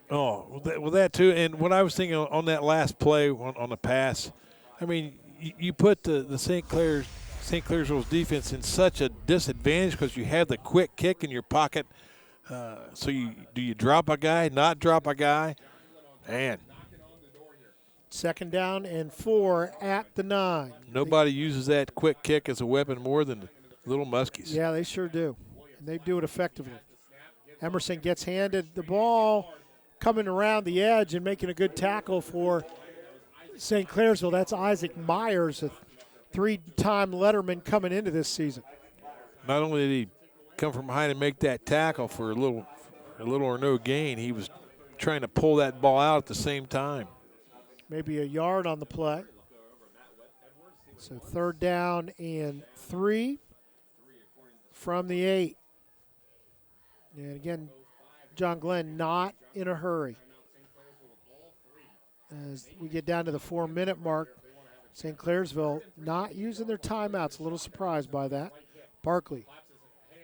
Oh, well, that too. And what I was thinking on that last play on the pass, I mean, you put the St. Clairsville's defense in such a disadvantage because you have the quick kick in your pocket. So do you drop a guy, not drop a guy? Man. 2nd down and 4 at the 9. Nobody uses that quick kick as a weapon more than the little Muskies. Yeah, they sure do. And they do it effectively. Emerson gets handed the ball, coming around the edge and making a good tackle for St. Clairsville. That's Isaac Myers, a 3-time letterman coming into this season. Not only did he come from behind and make that tackle for a little or no gain, he was trying to pull that ball out at the same time. Maybe a yard on the play. So 3rd down and 3 from the 8. And again, John Glenn not in a hurry. As we get down to the 4-minute mark, St. Clairsville not using their timeouts. A little surprised by that. Barkley,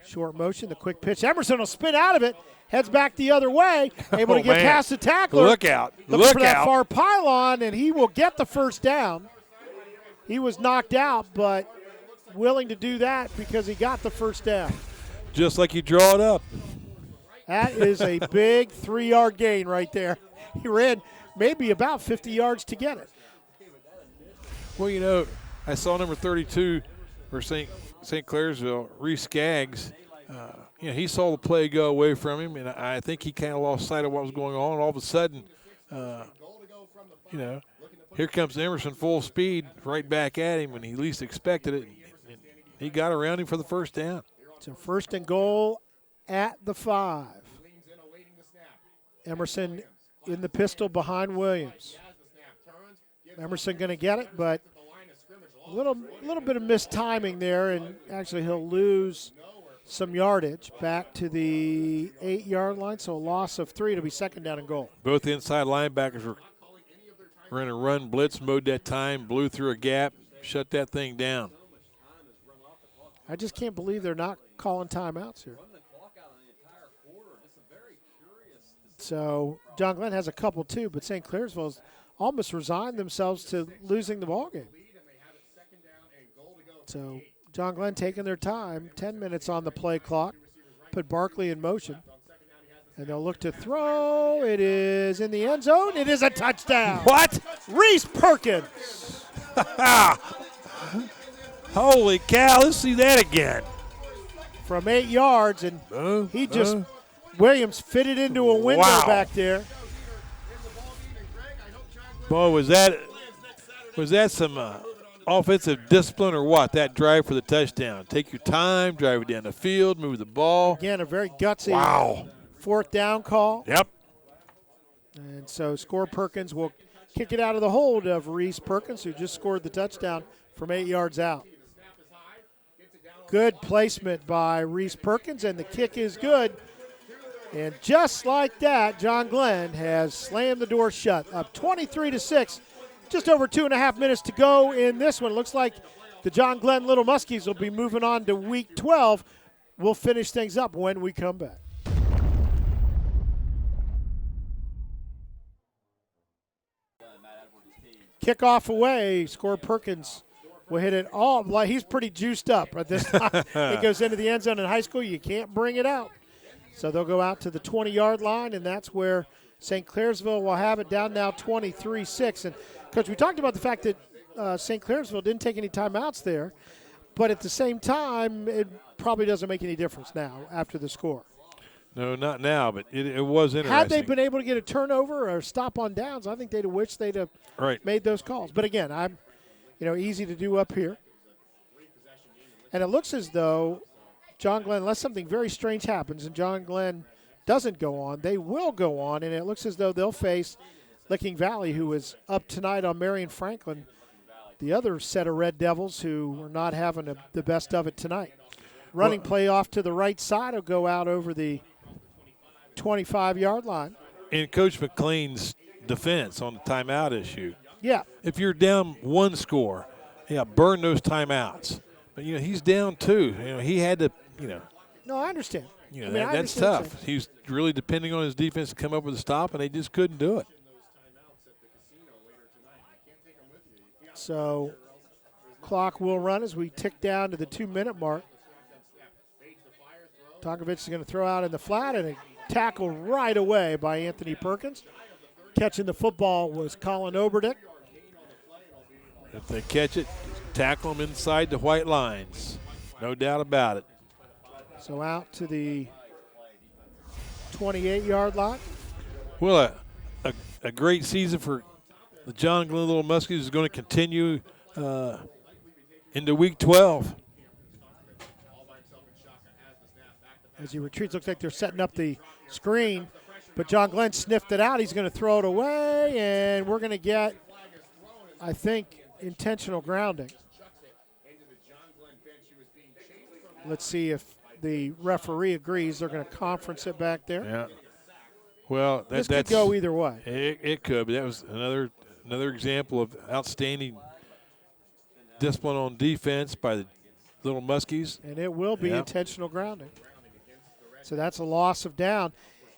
short motion, the quick pitch. Emerson will spin out of it, heads back the other way, able to get past the tackler. Look out. Looking for that far pylon, and he will get the first down. He was knocked out, but willing to do that because he got the first down. Just like you draw it up. That is a big 3-yard gain right there. He ran maybe about 50 yards to get it. Well, I saw number 32 for St. Clairsville, Reese Skaggs. He saw the play go away from him, and I think he kind of lost sight of what was going on. All of a sudden, here comes Emerson full speed right back at him when he least expected it. And he got around him for the first down. It's a 1st and goal at the 5. Emerson in the pistol behind Williams. Emerson going to get it, but a little bit of mistiming there, and actually he'll lose some yardage back to the 8-yard line, so a loss of 3. It'll be 2nd down and goal. Both inside linebackers were in a run blitz mode that time, blew through a gap, shut that thing down. I just can't believe they're not calling timeouts here. So John Glenn has a couple too, but St. Clairsville's almost resigned themselves to losing the ball game. So John Glenn taking their time, 10 minutes on the play clock, put Barkley in motion, and they'll look to throw. It is in the end zone. It is a touchdown. What? Reese Perkins. Holy cow, let's see that again. From 8 yards, and he just Williams fitted into a window back there. Boy, was that some offensive discipline or what? That drive for the touchdown. Take your time, drive it down the field, move the ball. Again, a very gutsy 4th down call. Yep. And so Score Perkins will kick it out of the hold of Reese Perkins, who just scored the touchdown from 8 yards out. Good placement by Reese Perkins, and the kick is good. And just like that, John Glenn has slammed the door shut. Up 23-6, just over 2.5 minutes to go in this one. Looks like the John Glenn Little Muskies will be moving on to Week 12. We'll finish things up when we come back. Kickoff away. Score Perkins will hit it all. He's pretty juiced up at this time. He goes into the end zone in high school. You can't bring it out. So they'll go out to the 20-yard line, and that's where St. Clairsville will have it down now 23-6. And, Coach, we talked about the fact that St. Clairsville didn't take any timeouts there, but at the same time, it probably doesn't make any difference now after the score. No, not now, but it was interesting. Had they been able to get a turnover or stop on downs, I think they'd have wished they'd have made those calls. But again, I'm, easy to do up here. And it looks as though John Glenn, unless something very strange happens and John Glenn doesn't go on, they will go on, and it looks as though they'll face Licking Valley, who is up tonight on Marion Franklin, the other set of Red Devils who are not having the best of it tonight. Running play off to the right side will go out over the 25-yard line. In Coach McLean's defense on the timeout issue, if you're down one score, burn those timeouts. But, he's down two. He had to, No, I understand. That's tough. He's really depending on his defense to come up with a stop, and they just couldn't do it. So clock will run as we tick down to the 2-minute mark. Tonkovich is going to throw out in the flat, and a tackle right away by Anthony Perkins. Catching the football was Colin Oberdick. If they catch it, tackle them inside the white lines. No doubt about it. So out to the 28-yard line. Well, a great season for the John Glenn Little Muskies is going to continue into Week 12. As he retreats, looks like they're setting up the screen, but John Glenn sniffed it out. He's going to throw it away, and we're going to get, I think, intentional grounding. Let's see if the referee agrees. They're going to conference it back there. Yeah. Well, this could go either way. It could, but that was another example of outstanding discipline on defense by the Little Muskies. And it will be intentional grounding. So that's a loss of down.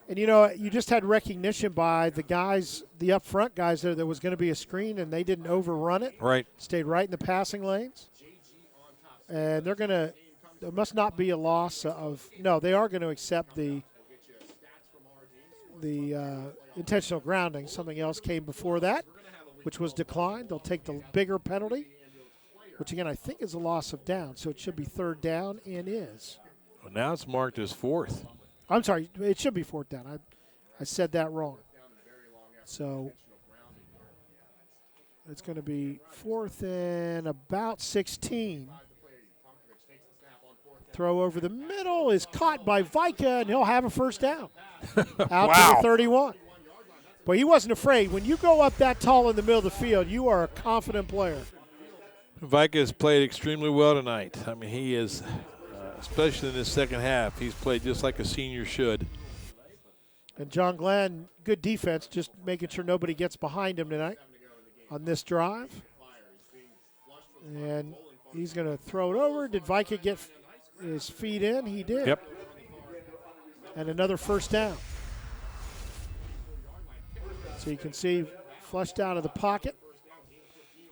And, you just had recognition by the guys, the up front guys there, that was going to be a screen, and they didn't overrun it. Right. Stayed right in the passing lanes. And they're going to – there must not be a loss of – no, they are going to accept the intentional grounding. Something else came before that, which was declined. They'll take the bigger penalty, which, again, I think is a loss of down. So it should be third down and is. Well, now it's marked as fourth. I'm sorry, it should be fourth down. I said that wrong. So it's going to be fourth and about 16. Throw over the middle is caught by Vika, and he'll have a first down. Out to the 31. But he wasn't afraid. When you go up that tall in the middle of the field, you are a confident player. Vika has played extremely well tonight. I mean, he is, especially in this second half, he's played just like a senior should. And John Glenn, good defense, just making sure nobody gets behind him tonight on this drive. And he's going to throw it over. Did Vika get his feet in? He did. Yep. And another first down. So you can see flushed out of the pocket.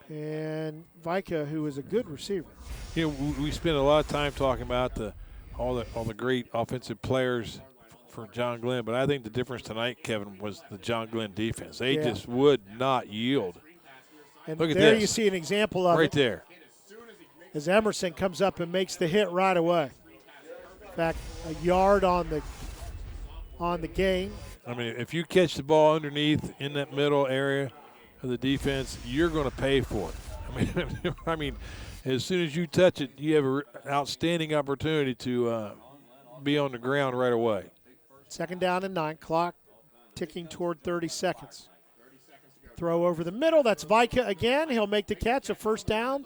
And Vika, who is a good receiver. You know, we spent a lot of time talking about all the great offensive players for John Glenn, but I think the difference tonight, Kevin, was the John Glenn defense. They just would not yield. And look at there this. You see an example of right it. There. As Emerson comes up and makes the hit right away. In fact, a yard on the gain. I mean, if you catch the ball underneath in that middle area of the defense, you're going to pay for it. I mean, as soon as you touch it, you have an outstanding opportunity to be on the ground right away. Second down and 9, clock ticking toward 30 seconds. Throw over the middle, that's Vika again. He'll make the catch, a first down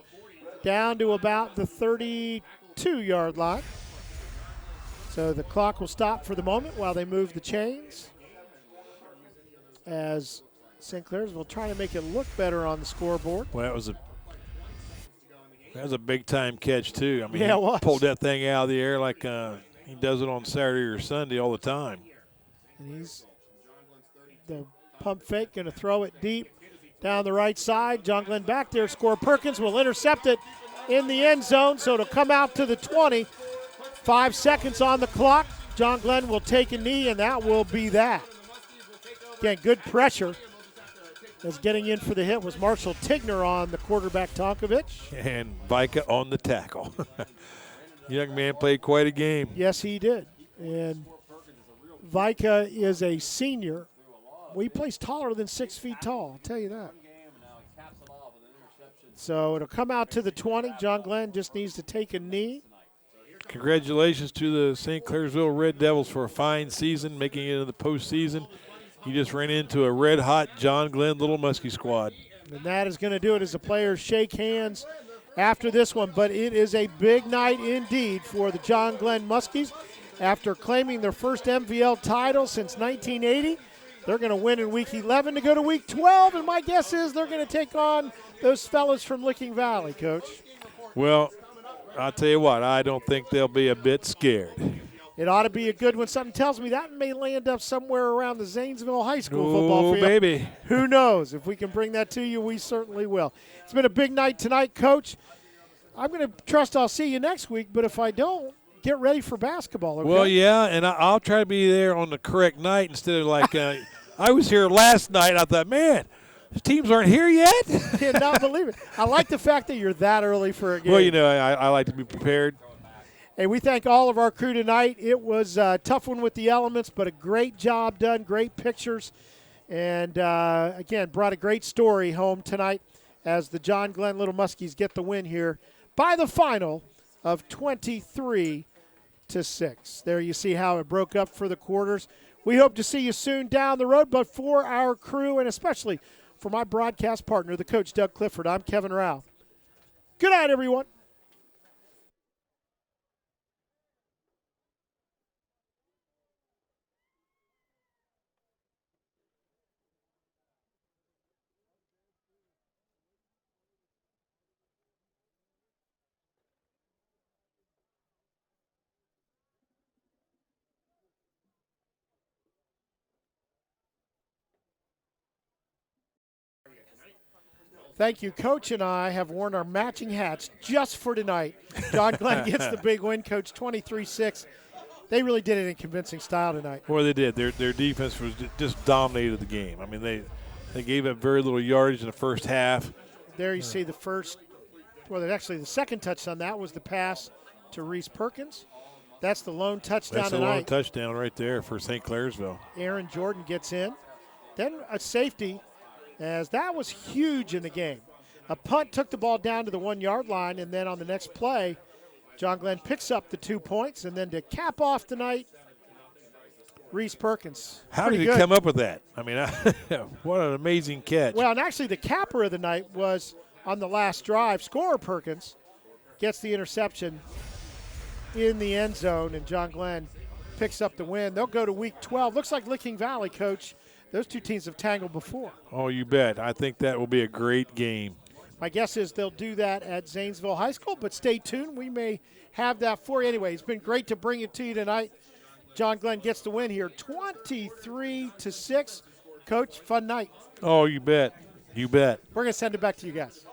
to about the 32-yard line. So the clock will stop for the moment while they move the chains, as St. Clairsville trying to make it look better on the scoreboard. Well, that was a big-time catch, too. I mean, yeah, it was. He pulled that thing out of the air like he does it on Saturday or Sunday all the time. And he's the pump fake, going to throw it deep down the right side. John Glenn back there. Perkins will intercept it in the end zone, so it'll come out to the 20. 5 seconds on the clock. John Glenn will take a knee, and that will be that. Again, good pressure. As getting in for the hit was Marshall Tigner on the quarterback, Tonkovich. And Vika on the tackle. Young man played quite a game. Yes, he did. And Vika is a senior. Well, he plays taller than 6 feet tall, I'll tell you that. So it'll come out to the 20. John Glenn just needs to take a knee. Congratulations to the St. Clairsville Red Devils for a fine season, making it into the postseason. You just ran into a red-hot John Glenn Little Muskie squad. And that is going to do it as the players shake hands after this one. But it is a big night indeed for the John Glenn Muskies. After claiming their first MVL title since 1980, they're going to win in Week 11 to go to Week 12. And my guess is they're going to take on those fellas from Licking Valley, Coach. Well, I'll tell you what, I don't think they'll be a bit scared. It ought to be a good one. Something tells me that may land up somewhere around the Zanesville High School football field. Oh, baby. Who knows? If we can bring that to you, we certainly will. It's been a big night tonight, Coach. I'm going to trust I'll see you next week, but if I don't, get ready for basketball, okay? Well, yeah, and I'll try to be there on the correct night instead of like I was here last night. I thought, man, the teams aren't here yet? Cannot believe it. I like the fact that you're that early for a game. Well, you know, I like to be prepared. Hey, we thank all of our crew tonight. It was a tough one with the elements, but a great job done, great pictures, and, again, brought a great story home tonight as the John Glenn Little Muskies get the win here by the final of 23-6. There you see how it broke up for the quarters. We hope to see you soon down the road, but for our crew and especially for my broadcast partner, the coach, Doug Clifford, I'm Kevin Rouch. Good night, everyone. Thank you. Coach and I have worn our matching hats just for tonight. John Glenn gets the big win, Coach, 23-6. They really did it in convincing style tonight. Well, they did. Their defense was just dominated the game. I mean, they gave up very little yardage in the first half. There you see the first, well, actually the second touchdown. That was the pass to Reese Perkins. That's the lone touchdown That's the tonight. lone touchdown right there for St. Clairsville. Aaron Jordan gets in. Then a safety, as that was huge in the game. A punt took the ball down to the 1 yard line, and then on the next play, John Glenn picks up the 2 points, and then to cap off the night, Reese Perkins. How did he come up with that? I mean, what an amazing catch. Well, and actually the capper of the night was on the last drive. Scorer Perkins gets the interception in the end zone, and John Glenn picks up the win. They'll go to Week 12. Looks like Licking Valley, Coach. Those two teams have tangled before. Oh, you bet. I think that will be a great game. My guess is they'll do that at Zanesville High School, but stay tuned. We may have that for you. Anyway, it's been great to bring it to you tonight. John Glenn gets the win here, 23-6. Coach, fun night. Oh, you bet. You bet. We're going to send it back to you guys.